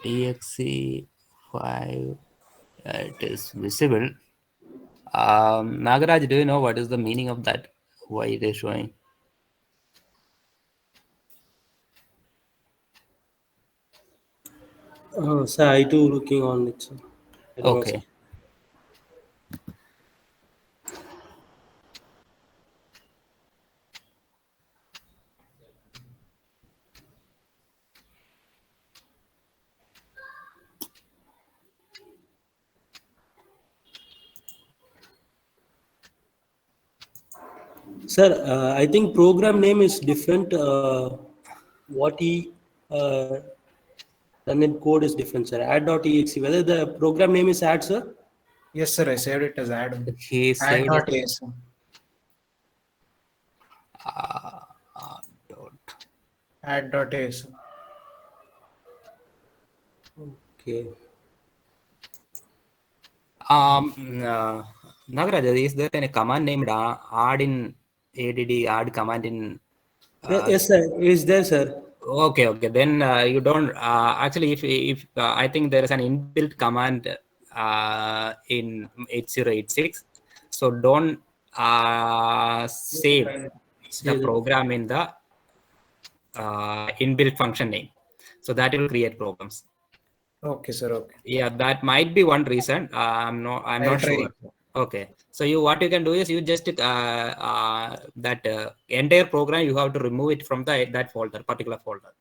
.exe 5, it is visible. Nagaraj, do you know what is the meaning of that? Why it is showing? Sir, I too looking on it, sir. I don't know, sir. Okay. Sir, I think program name is different. What he run in code is different, sir. Add.exe. Whether the program name is add, sir? Yes, sir. I saved it as add. He saved it. Add.asm. Add.asm. Okay. Nagaraj, is there any command named add in add command in? Yes, sir. Is there, sir? Okay. Then you don't actually. If I think there is an inbuilt command in 8086, so don't save the program in the inbuilt function name. So that will create problems. Okay, sir. Okay. Yeah, that might be one reason. I'm I'll not try sure. it. Okay, so what you can do is you just that entire program you have to remove it from that particular folder,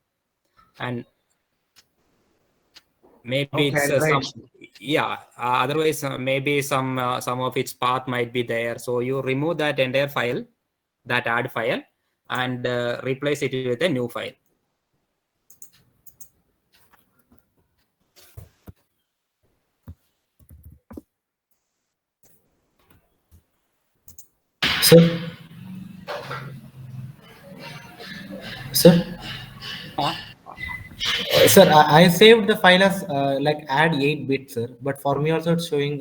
and maybe Okay, it's I'll try some, it. yeah, otherwise maybe some of its path might be there, so you remove that entire file, that add file, and replace it with a new file. Sir, sir, Uh, sir, I saved the file as like add 8 bits, sir. But for me also it's showing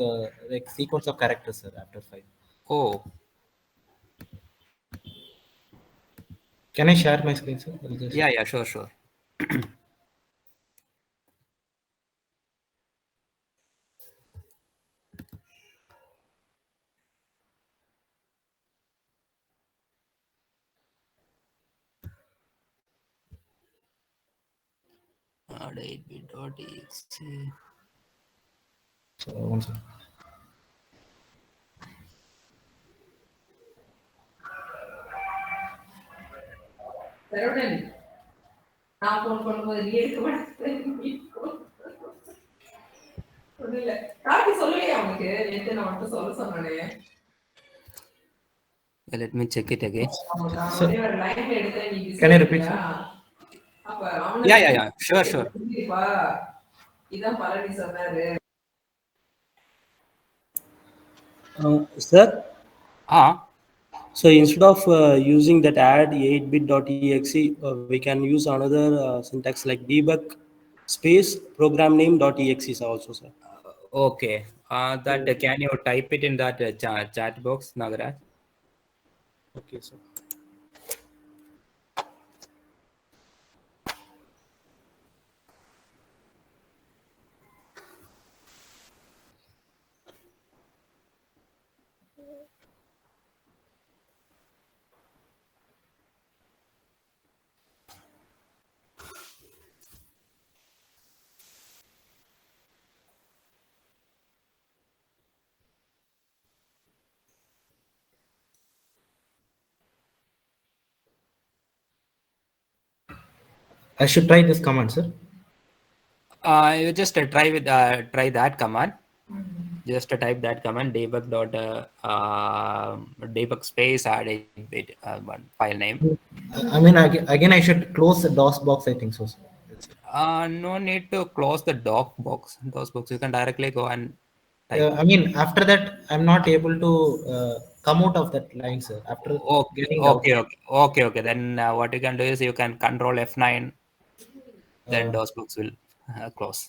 like sequence of characters, sir, after 5. oh, Can I share my screen, sir? I'll just... yeah, sure. Add 8bit.exe. So, one second. நான் phone பண்ணும்போது நீ எடுக்க மாட்டேன் ஒன்றும் இல்லை காட்டி சொல்லலையா அவனுக்கு நேற்று நான் மட்டும் சொல்ல சொன்னானே Let me check it again. ஒரே ஒரு லைன்ல எடுத்து நீ Can I repeat, sir? அப்ப yeah, sure. இதான் பழனி சொன்னாரு Sir, Ah, so instead of using that add 8bit.exe, we can use another syntax like debug space program name.exe also, sir. okay. That can you type it in that chat box, Nagaraj? Okay, sir. I should try this command, sir. You just try that command. Just type that command debug space add 8bit one file name. I mean, again, I should close the DOSBox, I think so, sir. No need to close the DosBox. You can directly go and type. I mean, after that, I'm not able to come out of that line, sir. After getting out. Okay. Then what you can do is you can control F9. Then DosBox will close.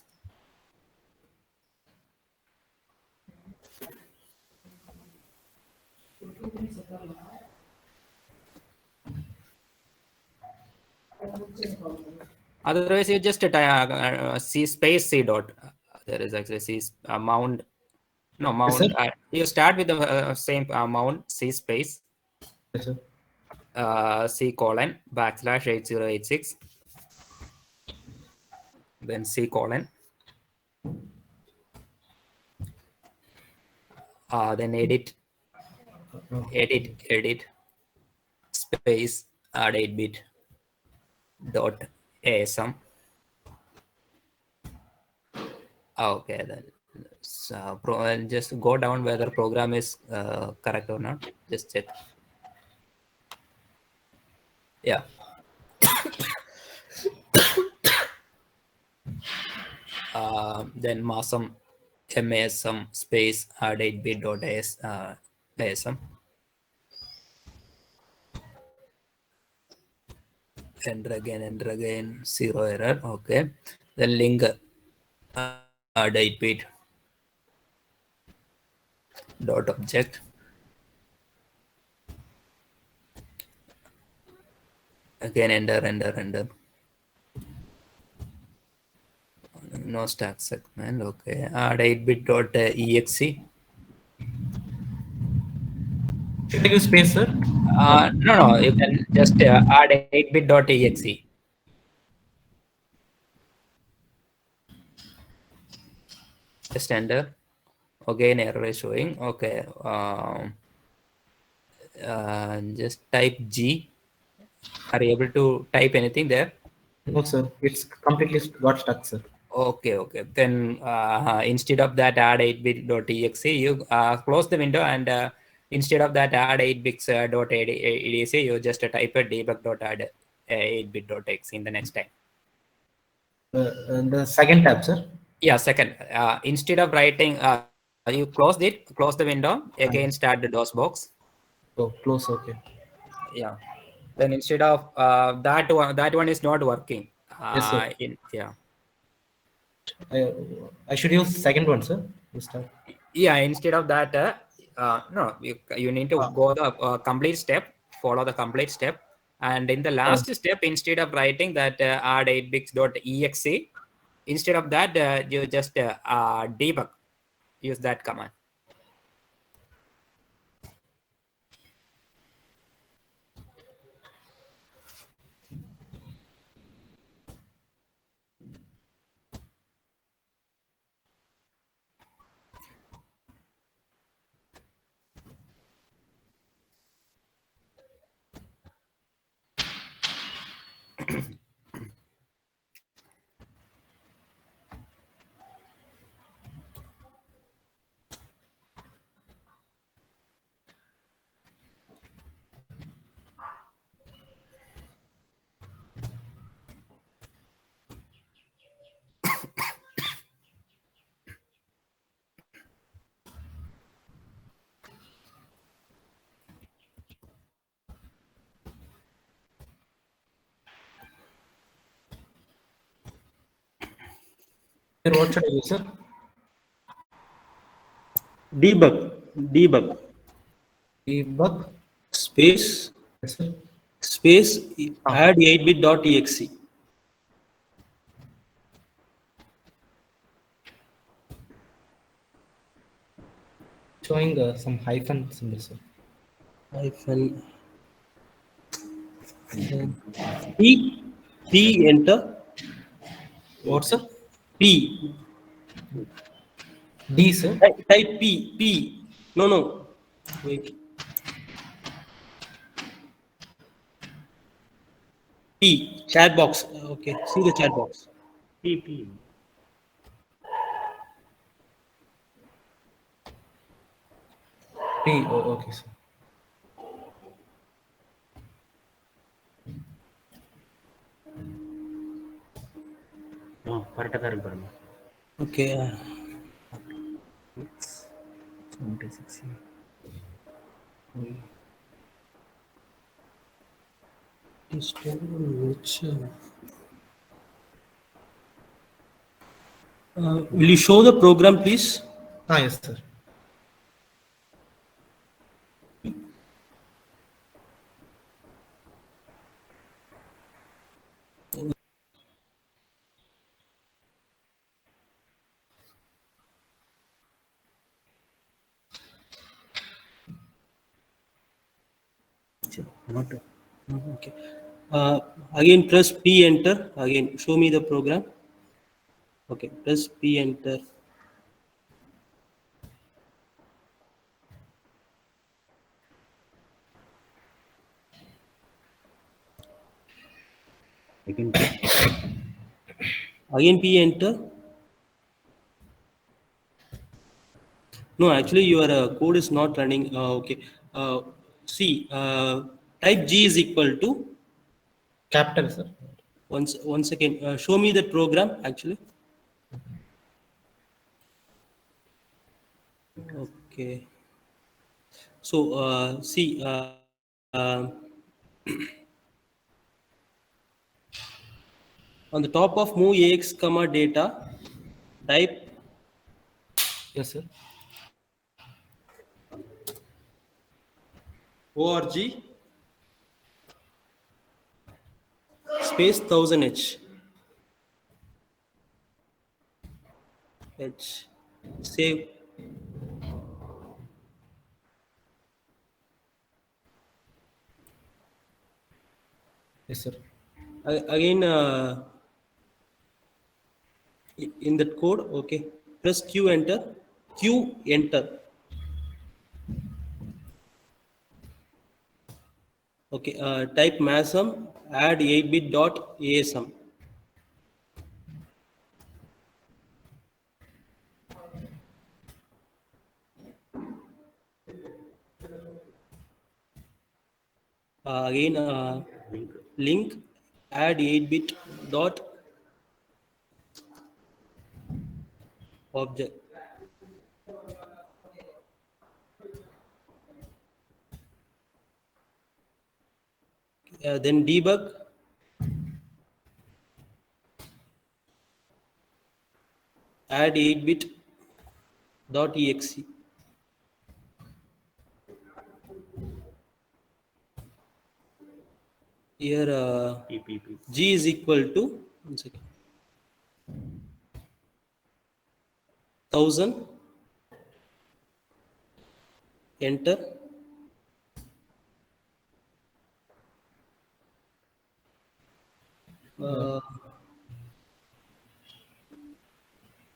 Otherwise, you just C space C dot. There is actually C mount. No mount. sir? You start with the same mount C space Yes, sir. C colon / 8086. Then C colon. Then edit space add 8bit dot asm. Okay, then just go down whether program is correct or not. Just check. Yeah. Then masm space add 8bit dot asm. Enter again, 0 error. Okay. Then link add 8bit dot object. Again enter. No stack segment. Okay. Add 8bit dot exe. Should I use space, sir? No, you can just add 8bit.exe. Just enter. Again, error is showing. Okay. Just type G. Are you able to type anything there? No, sir. It's completely got stuck, sir. Okay. Then instead of that, add 8bit.exe. You close the window and instead of that, add 8bits.exe. You just type a debug.add 8bit.exe in the next time. The second tab, sir. Yeah, second. Instead of writing, you close the window. Again, Yes. start the DosBox. Oh, close. Okay. Yeah. Then instead of that one is not working. Yes, sir. Yeah. I, I should use second one, sir. This time. Yeah, instead of that, no, you need to go the complete step, follow the complete step. And in the last step, instead of writing that add 8bits.exe, instead of that, you just debug, use that command. Sir, what should I use, sir? Debug. Debug. Debug. Space. Yes, sir. Space. Add 8bit.exe. Showing some hyphen symbol, sir. Hyphen. P. P. Enter. What, sir? P. D, sir. Type P. P. No. Wait. P. Chat box. Okay. See the chat box. P. T. Oh, okay, sir. Okay. Which, will you show the program, please? Yes, sir. Okay. Again, press P, enter. Again, show me the program. Okay, press P, enter. Again, P, enter. No, actually, your code is not running. Okay. See, type G is equal to. Capital, sir. One second. Show me that program, actually. Okay. So, see, on the top of move ax comma data, type Yes, sir. org space 1000h. H. Save. Yes, sir. Again, in that code, okay, press Q enter. Q enter. Okay, type masm add 8-bit dot asm. Again, link add 8-bit dot object. Then debug add 8-bit dot exe. Here G is equal to 1000. Enter.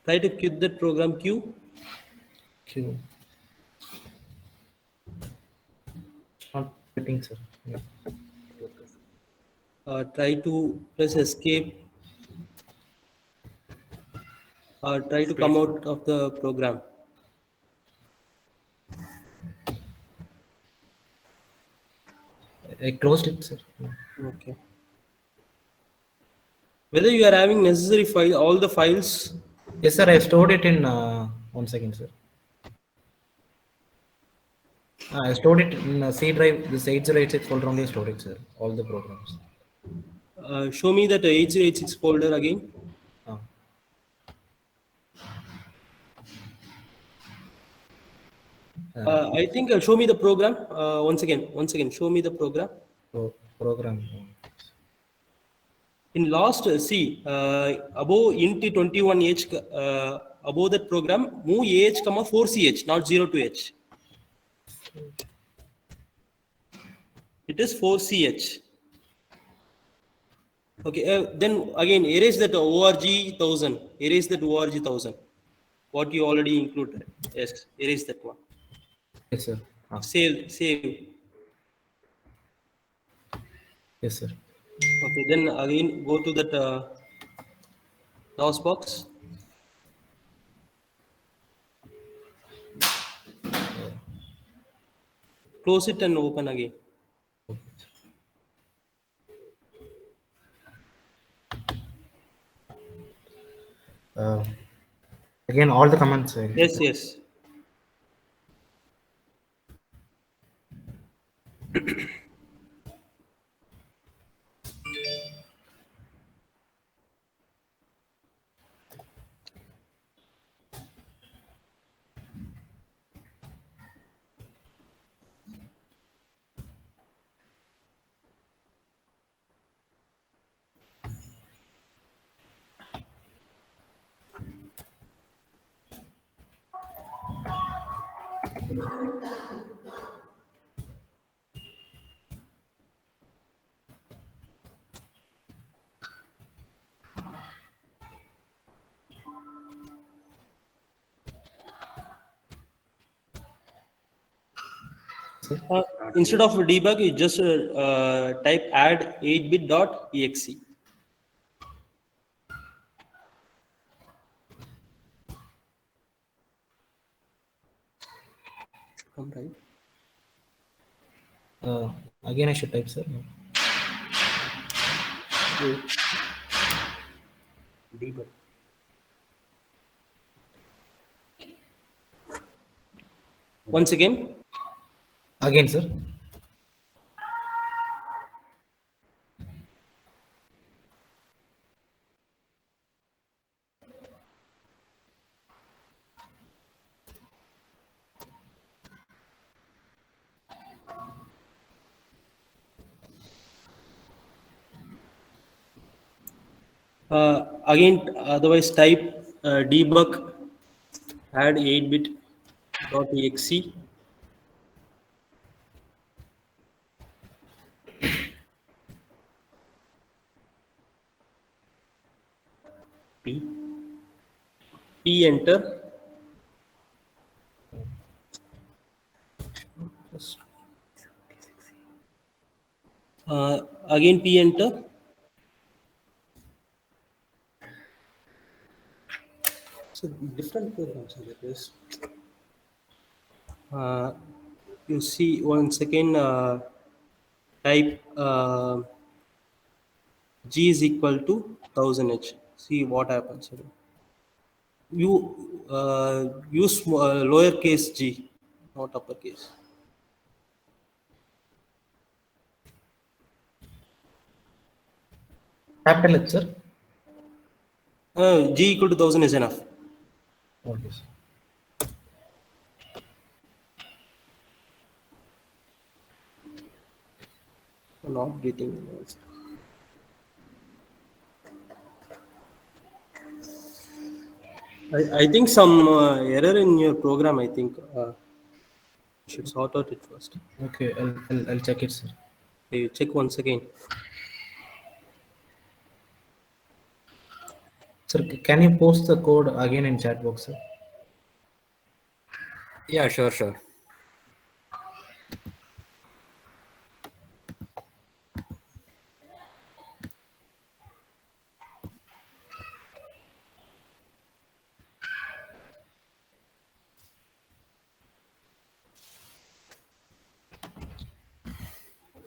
Try to quit that program Q. Q. Not fitting, sir. Yeah. Try to press escape. Try to come out of the program. I closed it, sir. Okay. Whether you are having necessary file, all the files. Yes, sir. I stored it in 1 second, sir. I stored it in C drive. This 8086 folder only stored it, sir. All the programs. Show me that 8086 folder again. Ah. I think show me the program. Once again, show me the program. Program. In last, see, above int 21h, above that program, move AH, 4CH, not 02H. It is 4CH. Okay, then again, erase that org 1000. Erase that org 1000. What you already included. Yes, erase that one. Yes, sir. Ah. Save. Yes, sir. Okay, then again go to that DosBox. Close it and open again. Again, all the commands. Yes. Instead of debug, you just type add 8-bit dot exe. Come right. Again, I should type, sir. Debug. Once again. Again, sir. Again, otherwise type debug add 8-bit dot exe. P. P enter. Again P enter. So different programs are this. You see once again type G is equal to 1000H. See what happens. You use lowercase g, not uppercase. Capital H, sir. G equal to 1000 is enough. Okay, sir. Not getting. I think some error in your program. I think you should sort out it first. Okay, I'll check it, sir. You check once again. Sir, can you post the code again in chat box, sir? Yeah, sure.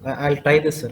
I'll try this, sir.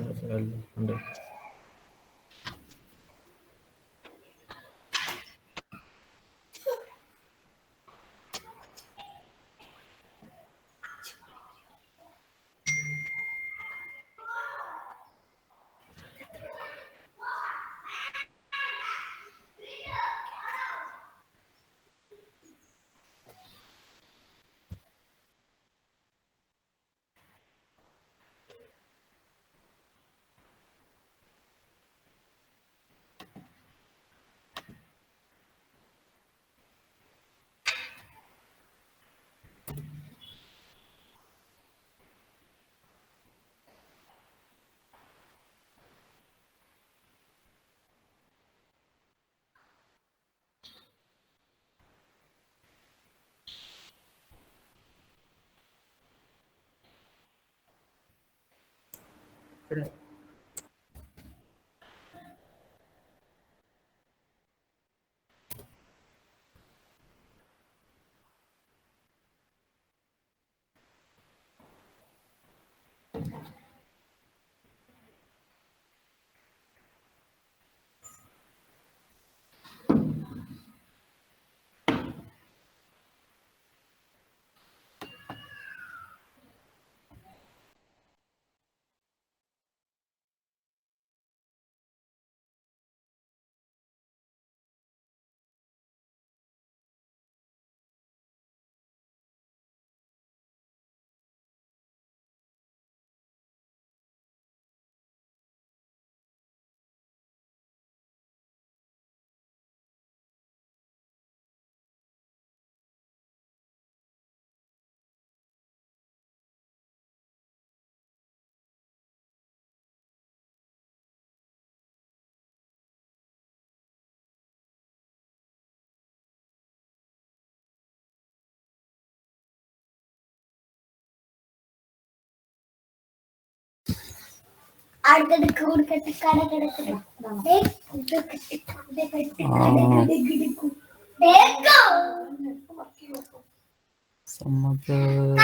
Some other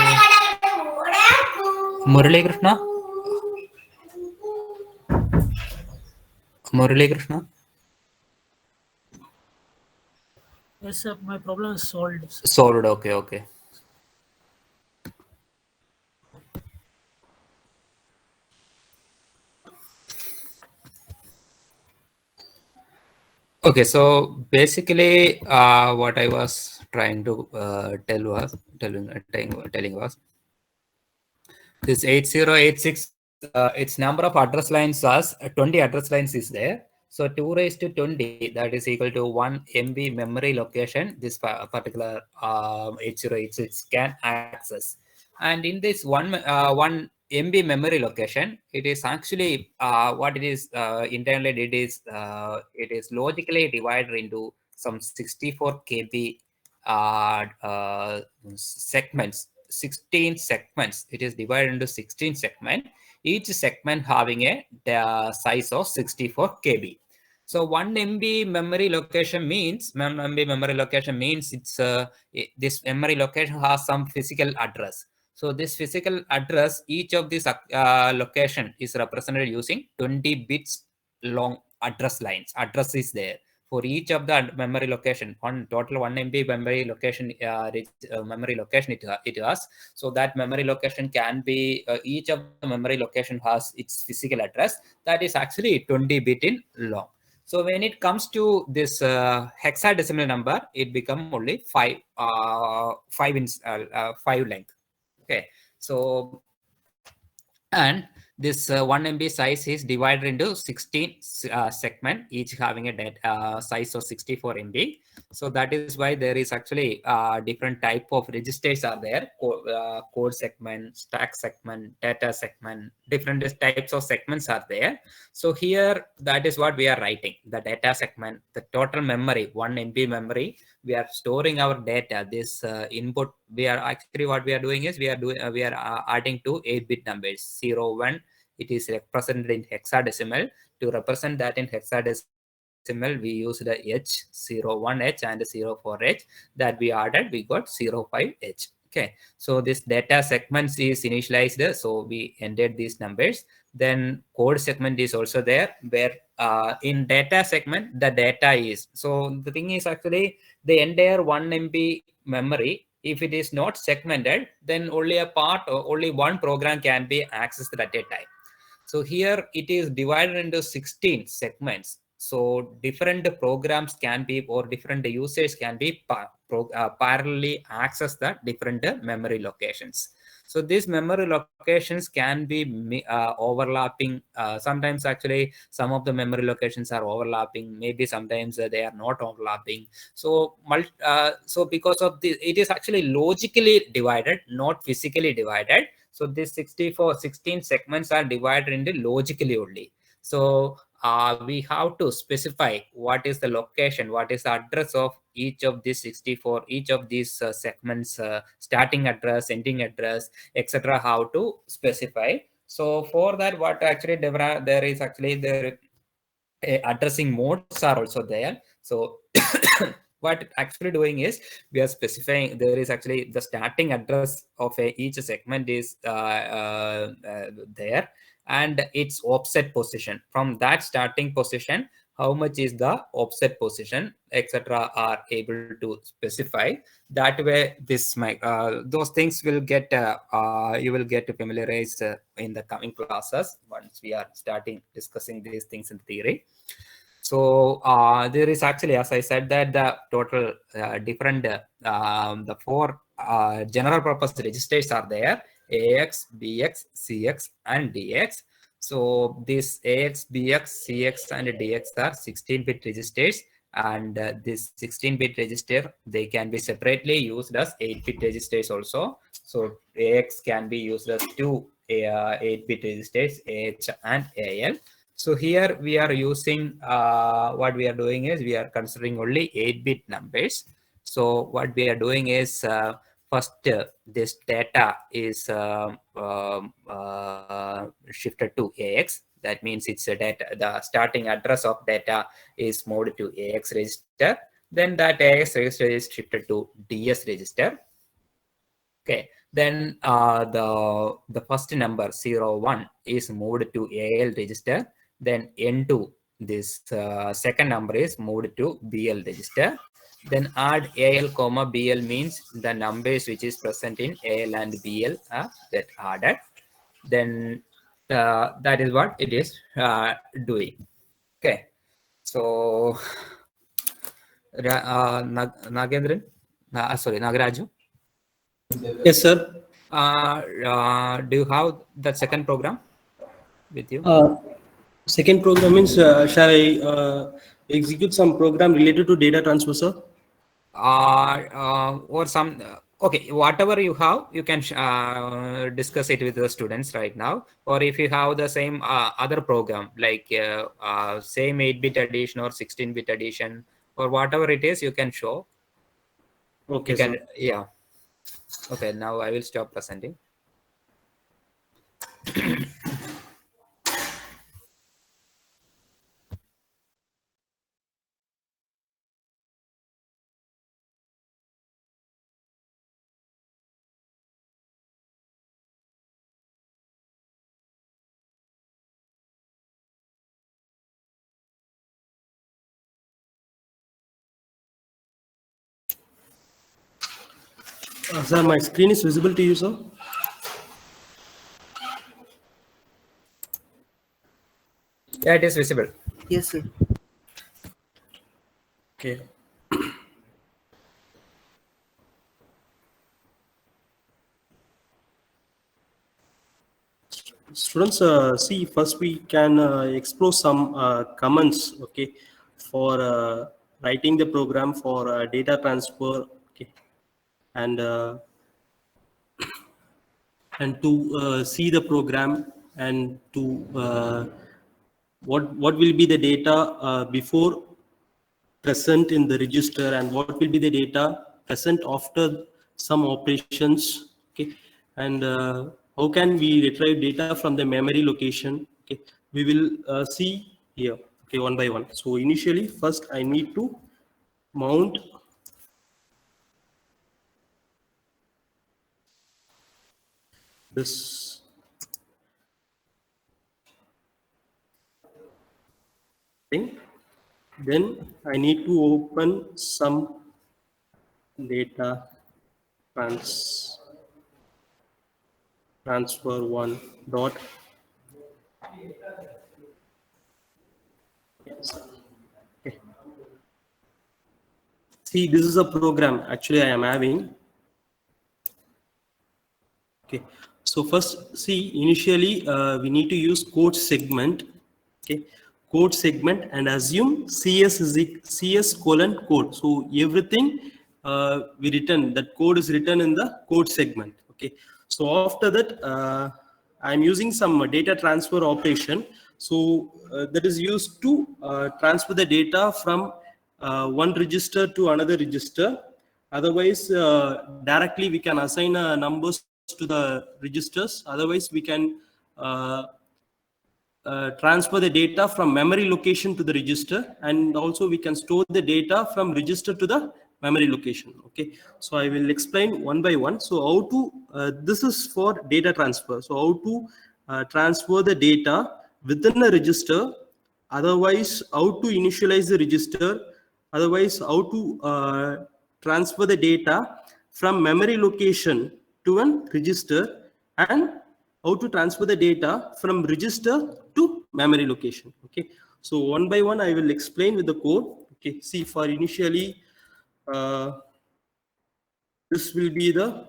Murali Krishna. Murali Krishna. Yes, sir. My problem is solved. Solved. Okay. Okay, so basically, what I was trying to telling was this 8086. Its number of address lines was 20 address lines is there. So 2 raised to 20, that is equal to 1 MB memory location. This particular 8086 can access, and in this one MB memory location, it is actually what it is internally did is it is logically divided into some 64 KB segments, 16 segments. It is divided into 16 segments, each segment having a size of 64 KB. So 1 MB memory location means it's this memory location has some physical address. So this physical address, each of this location is represented using 20 bits long address lines. Address is there for each of the memory location. On total 1 MB memory location, memory location it has. So that memory location can be each of the memory location has its physical address that is actually 20 bit in long. So when it comes to this hexadecimal number, it become only 5 length. Okay, so and this 1 MB size is divided into 16 segment, each having a size of 64 MB. So that is why there is actually different type of registers are there. Code segment, stack segment, data segment, different types of segments are there. So here, that is what we are writing. The data segment, the total memory, 1 MB memory, we are storing our data. This input, we are actually what we are doing is we are adding to 8-bit numbers, 0, 1. It is represented in hexadecimal. To represent that in hexadecimal, we use the H, 01H and 04H that we added. We got 05H. Okay, so this data segments is initialized, so we entered these numbers. Then code segment is also there, where in data segment the data is. So the thing is actually the entire 1 MB memory, if it is not segmented, then only a part or only one program can be accessed at a time. So here it is divided into 16 segments. So different programs can be, or different users can be parallelly access the different memory locations. So these memory locations can be overlapping. Sometimes actually some of the memory locations are overlapping. Maybe sometimes they are not overlapping. So so because of this, it is actually logically divided, not physically divided. So these 16 segments are divided into logically only. So we have to specify what is the location, what is the address of each of these 64, each of these segments, starting address, ending address, etc. How to specify. So for that, what actually there is actually addressing modes are also there. So what actually doing is we are specifying, there is actually the starting address of each segment is there, and its offset position. From that starting position, how much is the offset position, etc. are able to specify. That way this those things will get you will get familiarized in the coming classes once we are starting discussing these things in theory. So there is actually, as I said, that the total different the 4 general purpose registers are there: AX, BX, CX, and DX. So this AX, BX, CX, and DX are 16-bit registers, and this 16-bit register, they can be separately used as 8-bit registers also. So AX can be used as 2 8-bit registers, AH and AL. So here we are using, what we are doing is we are considering only 8-bit numbers. So what we are doing is first this data is shifted to AX. That means it's a data, the starting address of data is moved to AX register. Then that AX register is shifted to DS register. Okay, then the first number 01 is moved to AL register. Then N2, this second number is moved to BL register. Then add AL comma BL means the numbers which is present in AL and BL are get added. Then that is what it is doing. Okay, so Nagendran, sorry, Nagaraju. Yes, sir. Do you have the second program with you? Second program means shall I execute some program related to data transfer, sir? Or some Okay, whatever you have, you can discuss it with the students right now. Or if you have the same other program, like same 8-bit addition or 16-bit addition, or whatever it is, you can show. Okay, You can, sir. yeah. Okay, now I will stop presenting. Sir, my screen is visible to you, sir? Yeah, it is visible. Yes, sir. Okay. Students, see, first we can explore some comments, okay, for writing the program for data transfer, okay, and to see the program and to what will be the data before present in the register and what will be the data present after some operations, okay, and how can we retrieve data from the memory location, okay, we will see here, okay, one by one. So initially, first I need to mount this thing, then I need to open some data transfer one dot. Okay. See, this is a program actually I am having. Okay, so first, see, initially we need to use code segment, okay, code segment, and assume CS colon code. So everything we return, that code is written in the code segment, okay. So after that, I'm using some data transfer operation. So that is used to transfer the data from one register to another register. Otherwise, directly we can assign numbers to the registers. Otherwise, we can transfer the data from memory location to the register, and also we can store the data from register to the memory location. Okay, so I will explain one by one. So how to this is for data transfer. So how to transfer the data within a register. Otherwise, how to initialize the register. Otherwise, how to transfer the data from memory location to an register, and how to transfer the data from register to memory location. Okay, so one by one I will explain with the code. Okay, see, for initially this will be the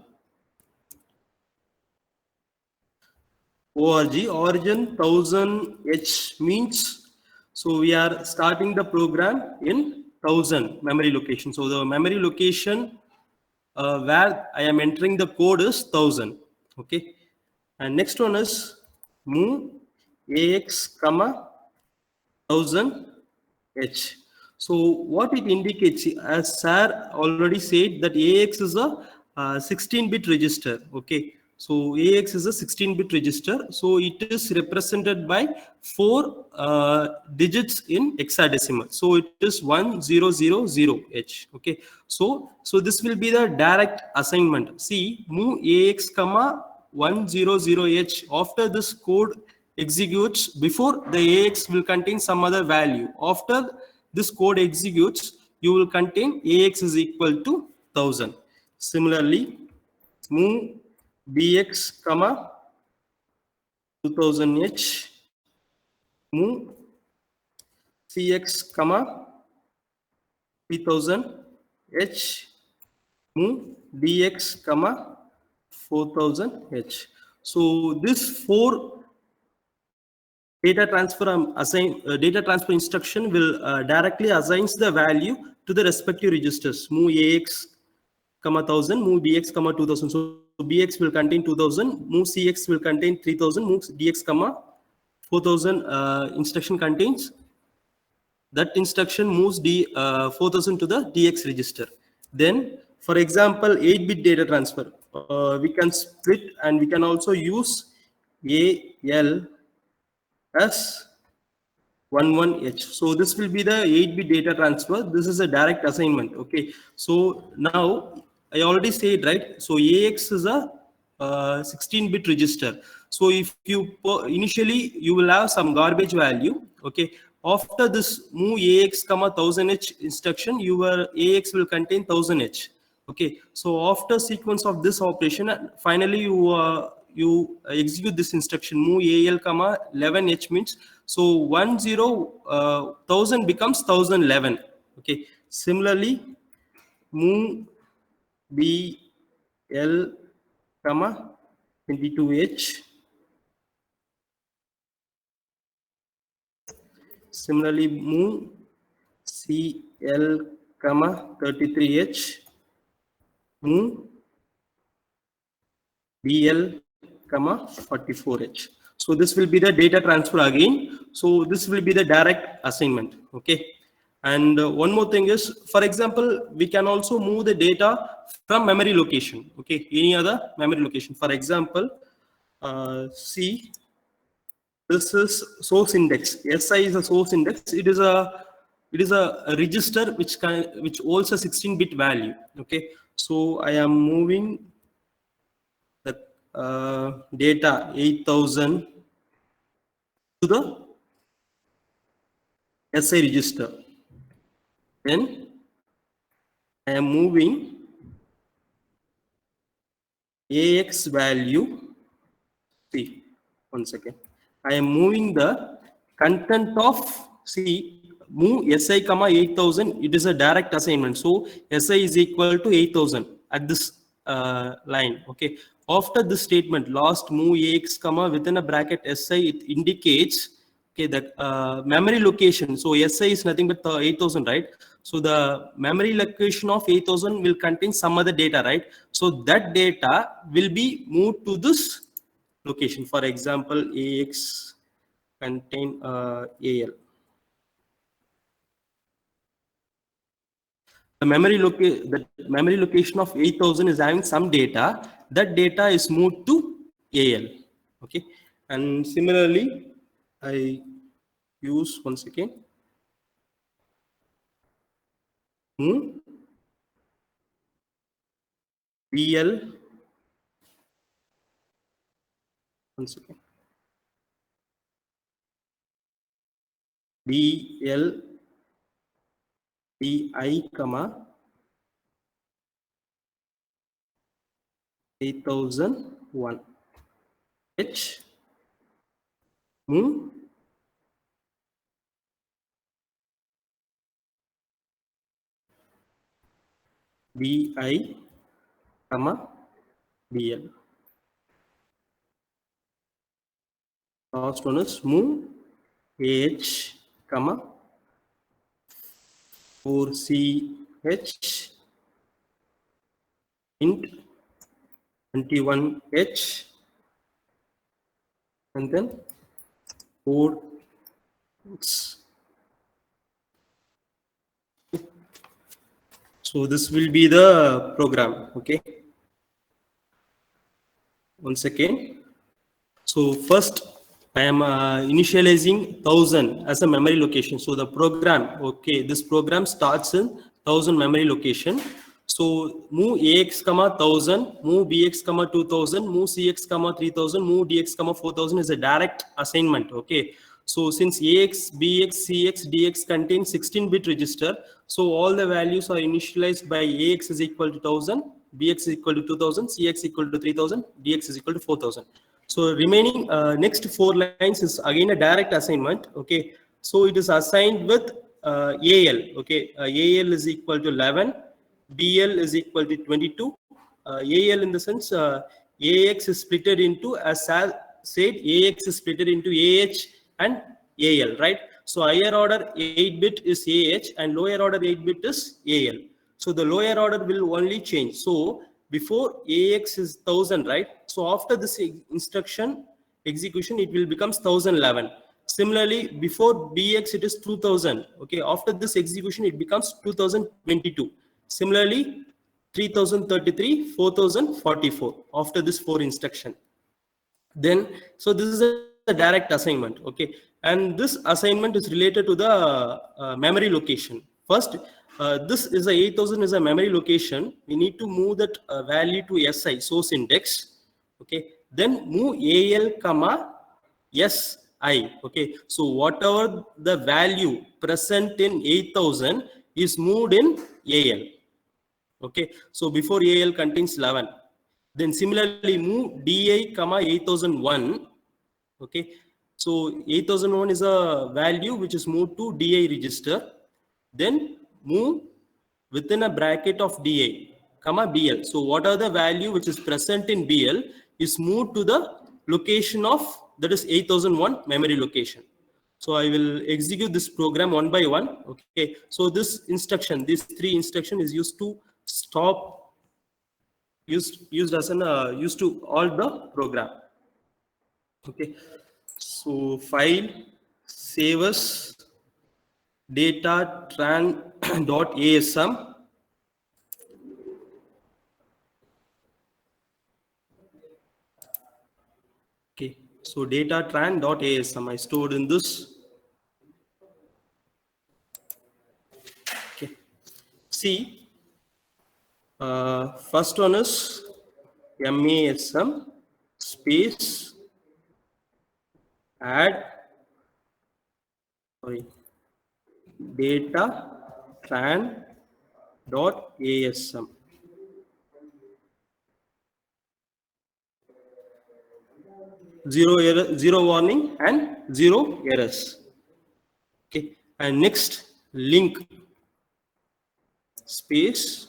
origin 1000H means, so we are starting the program in 1000 memory location. So the memory location where I am entering the code is 1000. Okay, and next one is move AX comma 1000H. So what it indicates, as sir already said, that AX is a 16-bit register. Okay, so AX is a 16-bit register. So it is represented by 4 digits in hexadecimal. So it is 1000H. Okay, so this will be the direct assignment. See, move AX comma 100H. After this code executes, before the AX will contain some other value. After this code executes, you will contain AX is equal to 1000. Similarly, move BX comma 2000H, move CX comma 3000H, move DX comma 4000H. So this 4 data transfer instruction will directly assigns the value to the respective registers. Move AX comma 1000, move bx comma 2000. So bx will contain 2000, move cx will contain 3000, move dx comma 4000 instruction contains. That instruction moves 4000 to the dx register. Then, for example, 8-bit data transfer, we can split and we can also use AL as 11H. So this will be the 8-bit data transfer. This is a direct assignment. Okay. So now I already said, right? So AX is a 16-bit register. So if you initially you will have some garbage value. Okay. After this move AX comma 1000H instruction, your AX will contain 1000H. Okay. So after sequence of this operation, finally you execute this instruction move AL comma 11H means so 1000 becomes 1011. Okay. Similarly, move BL comma 22H. Similarly, move CL comma 33H. Move BL comma 44H. So this will be the data transfer again. So this will be the direct assignment. Okay. And one more thing is, for example, we can also move the data from memory location. Okay. Any other memory location. For example, see, this is source index. SI is a source index. It is a register which holds a 16-bit value. Okay. So I am moving the data 8000 to the SI register. Then I am moving AX value. See, one second. I am moving the content of, see, move SI comma 8000. It is a direct assignment. So SI is equal to 8000 at this line. Okay. After this statement, last move AX comma within a bracket SI, it indicates okay the memory location. So SI is nothing but 8000, right? So the memory location of 8000 will contain some other data, right? So that data will be moved to this location. For example, AX contain AL. The memory location of 8000 is having some data. That data is moved to AL. Okay. And similarly, I use one second. BL. One second. BL DI comma 8001 H move BI comma BL. Last one is move AH comma 4CH int 21H and then 4. So this will be the program. Okay. Once again. So first I am initializing 1000 as a memory location. So the program, okay, this program starts in 1000 memory location. So move AX comma 1000, move BX comma 2000, move CX comma 3000, move DX comma 4000 is a direct assignment. Okay. So since AX, BX, CX, DX contain 16-bit register, so all the values are initialized by AX is equal to 1000, BX is equal to 2000, CX equal to 3000, DX is equal to 4000. So remaining next 4 lines is again a direct assignment. Okay. So it is assigned with AL. Okay. AL is equal to 11. BL is equal to 22. AL in the sense AX is splitted into, as said, AX is splitted into AH and AL, right? So higher order 8-bit is AH and lower order 8-bit is AL. So the lower order will only change. So before AX is 1000, right? So after this instruction execution, it will become 1011. Similarly, before BX it is 2000. Okay, after this execution, it becomes 2022. Similarly, 3033, 4044 after this 4 instruction. Then, so this is a direct assignment, okay, and this assignment is related to the memory location. First, this is a 8000 is a memory location. We need to move that value to SI, source index, okay. Then move AL comma SI, okay. So whatever the value present in 8000 is moved in AL, okay. So before AL contains 11. Then similarly move DI comma 8001, okay. So 8001 is a value which is moved to DI register. Then move within a bracket of DI comma BL. So what are the value which is present in BL is moved to the location of, that is 8001 memory location. So I will execute this program one by one, okay. So this instruction, these 3 instruction is used to stop, used as an used to halt the program, okay. So file save as data tran.asm, okay. So data tran.asm I stored in this, okay. See, first one is MASM space add, sorry, data tran.asm. Zero error, zero warning and 0 errors, okay. And next link space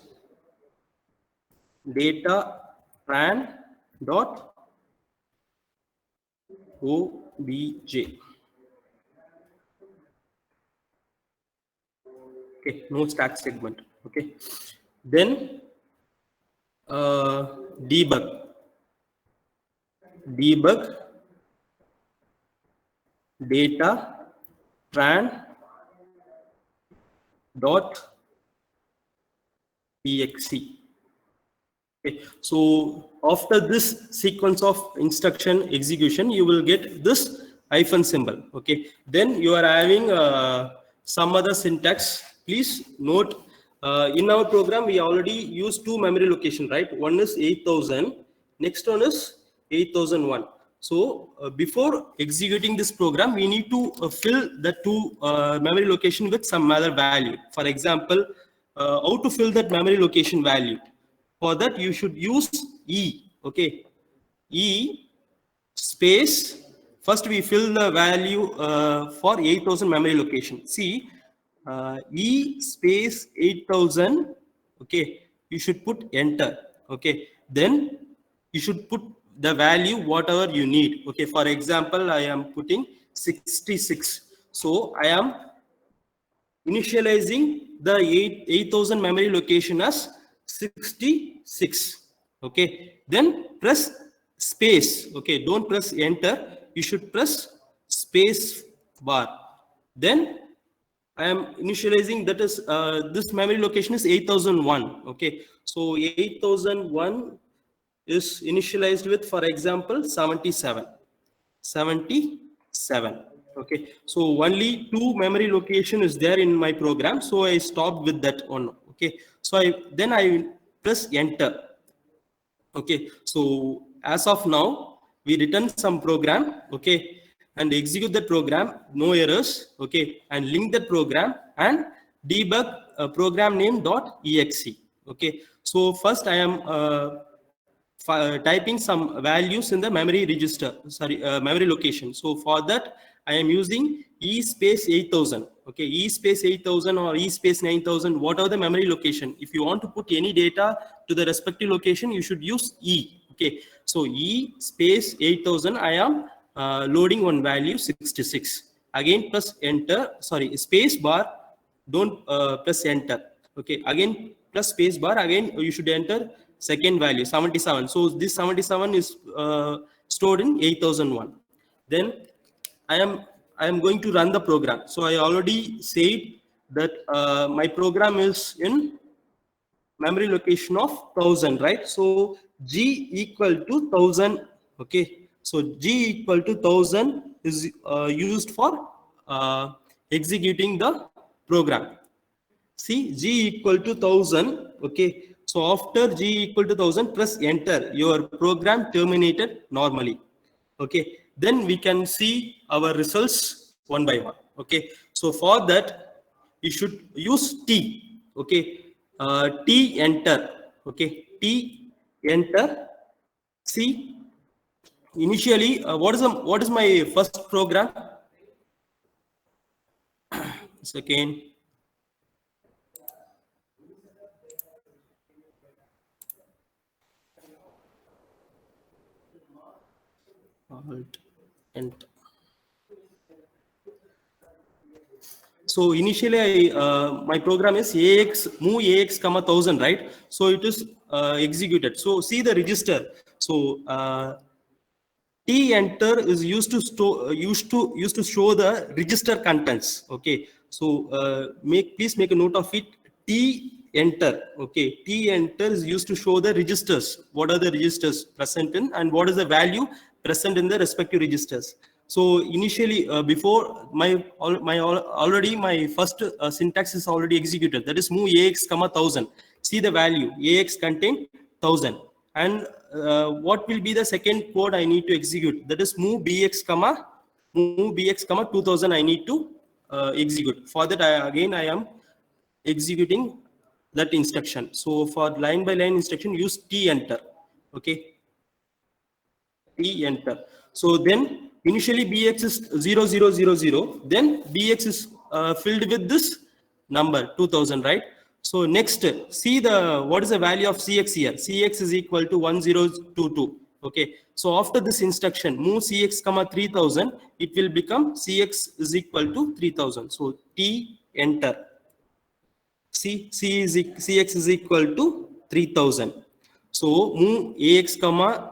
data tran.obj, okay, no stack segment, okay. Then debug data tran.exe, okay. So after this sequence of instruction execution, you will get this hyphen symbol, okay. Then you are having some other syntax. Please note, in our program we already use 2 memory location, right? One is 8000, next one is 8001. So before executing this program, we need to fill the 2 memory location with some other value. For example, how to fill that memory location value? For that you should use E, okay. E space, first we fill the value for 8000 memory location. See, E space 8000, okay, you should put enter, okay. Then you should put the value whatever you need, okay. For example, I am putting 66. So I am initializing the 8000 memory location as 66, okay. Then press space, okay, don't press enter, you should press space bar. Then I am initializing, that is this memory location is 8001, okay. So 8001 is initialized with, for example, 77, okay. So only 2 memory location is there in my program, so I stopped with that one, okay. So then I press enter, okay. So as of now we return some program, okay, and execute the program, no errors, okay, and link the program and debug program name .exe, okay. So first I am typing some values in the memory register, sorry, memory location. So for that I am using E space 8000, okay, E space 8000 or E space 9000, whatever the memory location. If you want to put any data to the respective location, you should use E, okay. So E space 8000, I am loading one value 66. Again press enter, sorry, space bar, don't press enter, okay. Again plus space bar. Again, you should enter second value 77. So this 77 is stored in 8001. Then I am going to run the program. So I already said that my program is in memory location of 1000, right? So G equal to 1000. Okay, so G equal to 1000 is used for executing the program. See, G equal to 1000. Okay, so after G equal to 1000, press enter. Your program terminated normally. Okay, then we can see our results one by one. Okay, so for that you should use T. Okay, T enter. Okay, T enter. See, initially what is my first program? Second. Alt enter. So initially my program is AX move AX comma 1000, right? So it is executed. So see the register. So T enter is used to store used to show the register contents. Okay, so please make a note of it. T enter. Okay, T enter is used to show the registers. What are the registers present in, and what is the value present in the respective registers. So initially before already my first syntax is already executed. That is move AX comma 1000. See the value AX contain 1000. And what will be the second code I need to execute? That is move bx comma 2000. I need to execute. For that I am executing that instruction. So for line by line instruction, use T enter. Okay, T enter. So then initially bx is 0000. Then bx is filled with this number 2000, right? So next, see what is the value of cx here? Cx is equal to 1022. Okay. So after this instruction, move cx comma 3000, it will become cx is equal to 3000. So T enter. Cx is equal to 3000. So move ax comma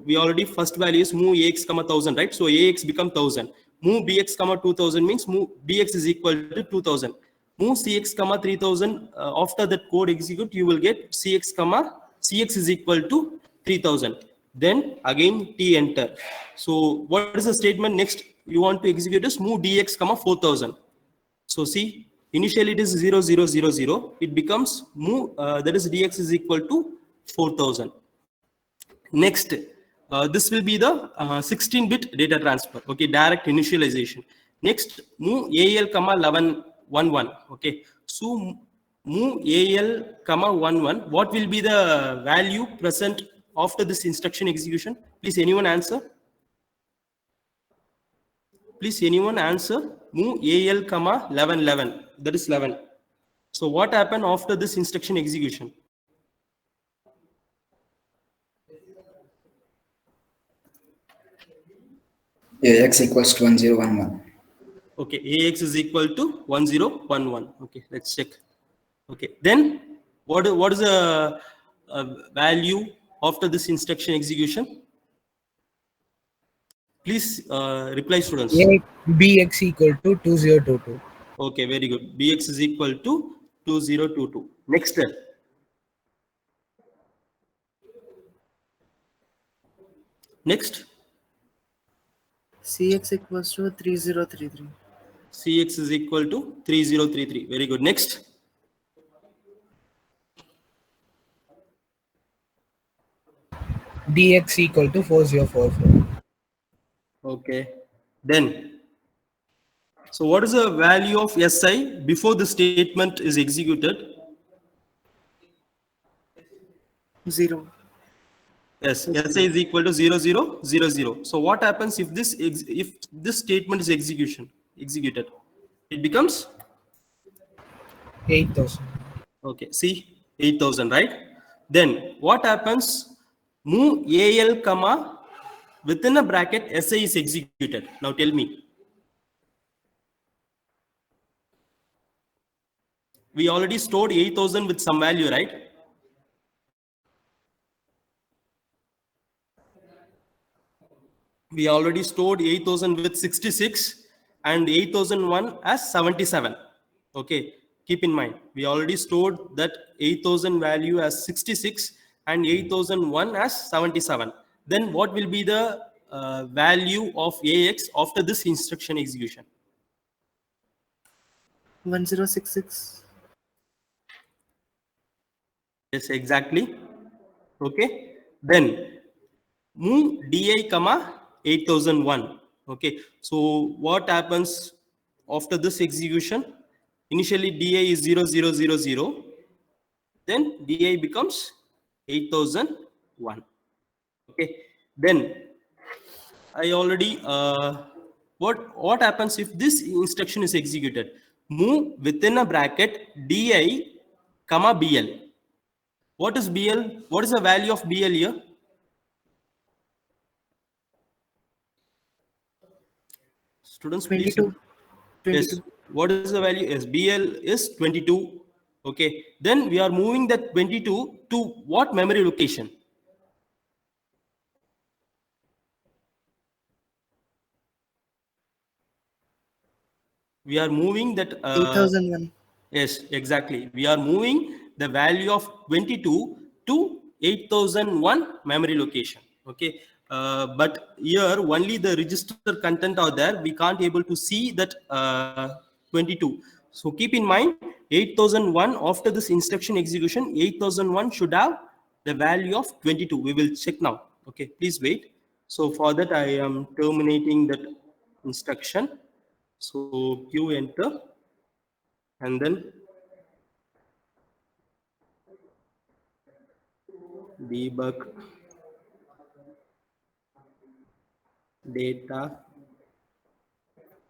we already first value is move ax comma 1000, right? So ax become 1000. Move bx comma 2000 means move bx is equal to 2000. Move cx comma 3000. After that code execute, you will get cx is equal to 3000. Then again T enter. So what is the statement next you want to execute is move dx comma 4000. So see, initially it is 0000. It becomes move that is dx is equal to 4000. Next, this will be the 16-bit data transfer. Okay, direct initialization. Next, move al comma 1111. Okay, so move al comma 11. What will be the value present after this instruction execution? Please, anyone answer? Please, anyone answer? Move al comma 1111. That is 11. So what happened after this instruction execution? AX equals to 1011. Okay, AX is equal to 1011. Okay, let's check. Okay, then what is the value after this instruction execution? Please reply, students. Bx equal to 2022. Okay, very good. Bx is equal to 2022. Next step. Next. Cx equals to 3033. Cx is equal to 3033. Very good. Next. Dx equal to 4044. Okay. Then, so what is the value of SI before the statement is executed? 0. Yes, SI is equal to 0000. So what happens if this statement is executed? It becomes 8000. okay. See 8000, right? Then what happens? Move AL comma within a bracket SI is executed. Now tell me. we already stored 8000 with some value, right? We already stored 8000 with 66 and 8001 as 77. Okay, keep in mind, we already stored that 8000 value as 66 and 8001 as 77. Then what will be the value of AX after this instruction execution? 1066. Yes, exactly. Okay, then move DI comma 8001. Okay, so what happens after this execution? Initially DI is 0000, then DI becomes 8001. Okay, then I already what happens if this instruction is executed? Move within a bracket DI comma BL. What is BL? What is the value of BL here? Students, please. 22. Yes. 22. What is the value? Yes, BL is 22. Okay. Then we are moving that 22 to what memory location? We are moving that. 8001. Yes, exactly. We are moving the value of 22 to 8001 memory location. Okay. But here only the register content are there. We can't able to see that 22. So keep in mind 8001 after this instruction execution, 8001 should have the value of 22. We will check now. Okay, please wait. So for that I am terminating that instruction. So Q enter and then debug data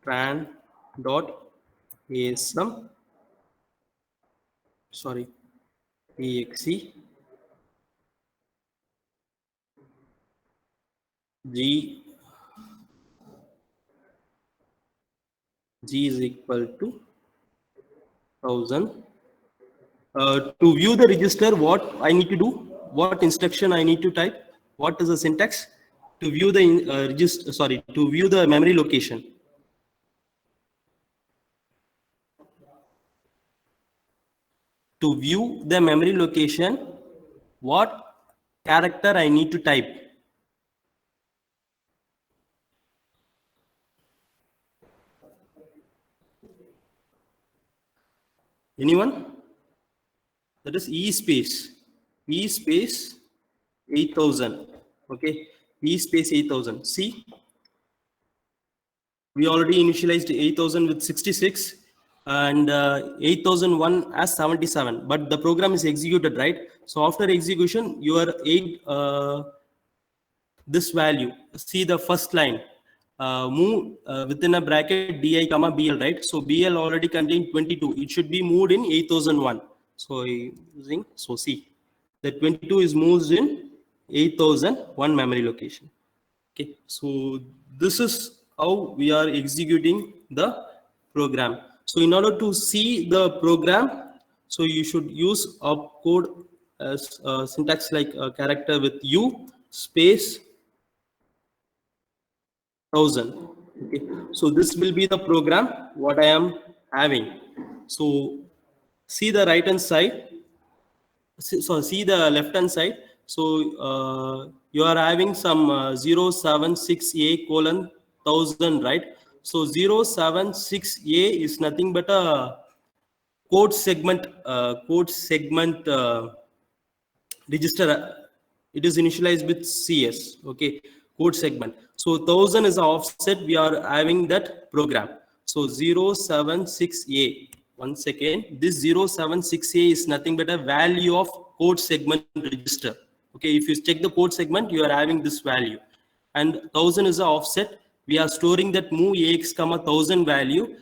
tran dot asm exe g is equal to 1000. To view the register, what I need to do? What instruction I need to type? What is the syntax? To view the register, to view the memory location. To view the memory location, what character I need to type? Anyone? That is E space 8000. Okay, E space 8000. See, we already initialized 8000 with 66 and 8001 as 77, but the program is executed, right? So after execution, your this value, see the first line, move within a bracket di comma bl, right? So bl already contained 22. It should be moved in 8001. So using, so see, the 22 is moved in 8001 memory location. Okay, so this is how we are executing the program. So in order to see the program, so you should use opcode as syntax like a character with U space 1000. Okay, so this will be the program what I am having. So see the right hand side. So see the left hand side. So you are having some 076A colon 1000, right? So 076A is nothing but a code segment register. It is initialized with CS. Okay, code segment. So 1000 is the offset. We are having that program. So 076A. One second. This 076A is nothing but a value of code segment register. Okay, if you check the code segment, you are having this value. And 1000 is the offset. We are storing that move AX comma 1000 value.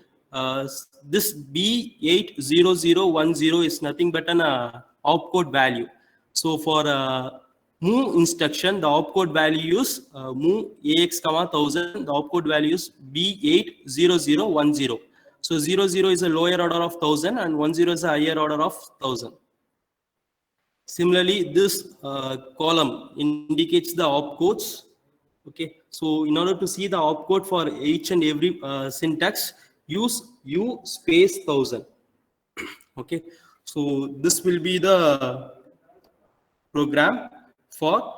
This B80010 is nothing but an opcode value. So for move instruction, the opcode value is move AX comma 1000. The opcode value is B80010. So 00 is a lower order of 1000 and 10 is a higher order of 1000. Similarly, this column indicates the opcodes. Okay, so in order to see the opcode for each and every syntax, use U space 1000. Okay, so this will be the program for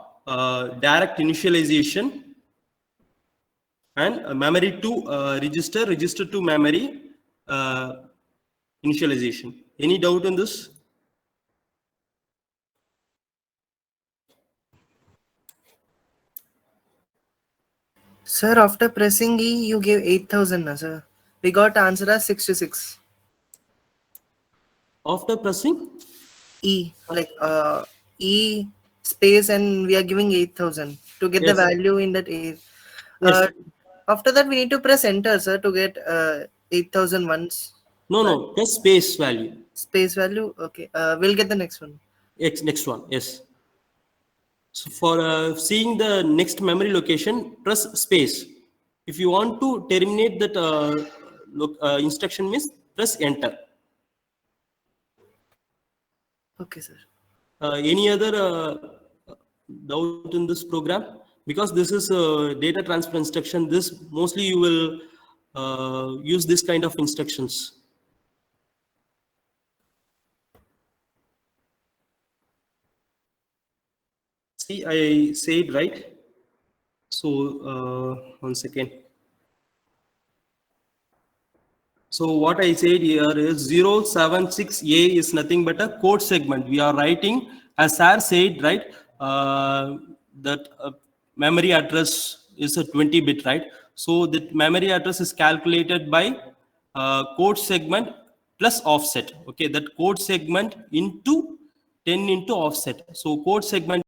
direct initialization and memory to register to memory initialization. Any doubt in this? Sir, after pressing E, you gave 8,000, na, sir. We got answer as 66. After pressing E, like E space, and we are giving 8,000 to get the yes, value in that 8. yes. After that, we need to press enter, sir, to get 8,000 once. No, press space value. Space value. Okay. We'll get the next one. Next one, yes. So for seeing the next memory location, press space. If you want to terminate that instruction, means press enter. Okay, sir. Any other doubt in this program? Because this is a data transfer instruction, this mostly you will use this kind of instructions. See, I said right. So 1 second. So what I said here is 076A is nothing but a code segment. We are writing, as Sir said, right, that memory address is a 20-bit, right? So that memory address is calculated by code segment plus offset. Okay, that code segment into 10 into offset. So code segment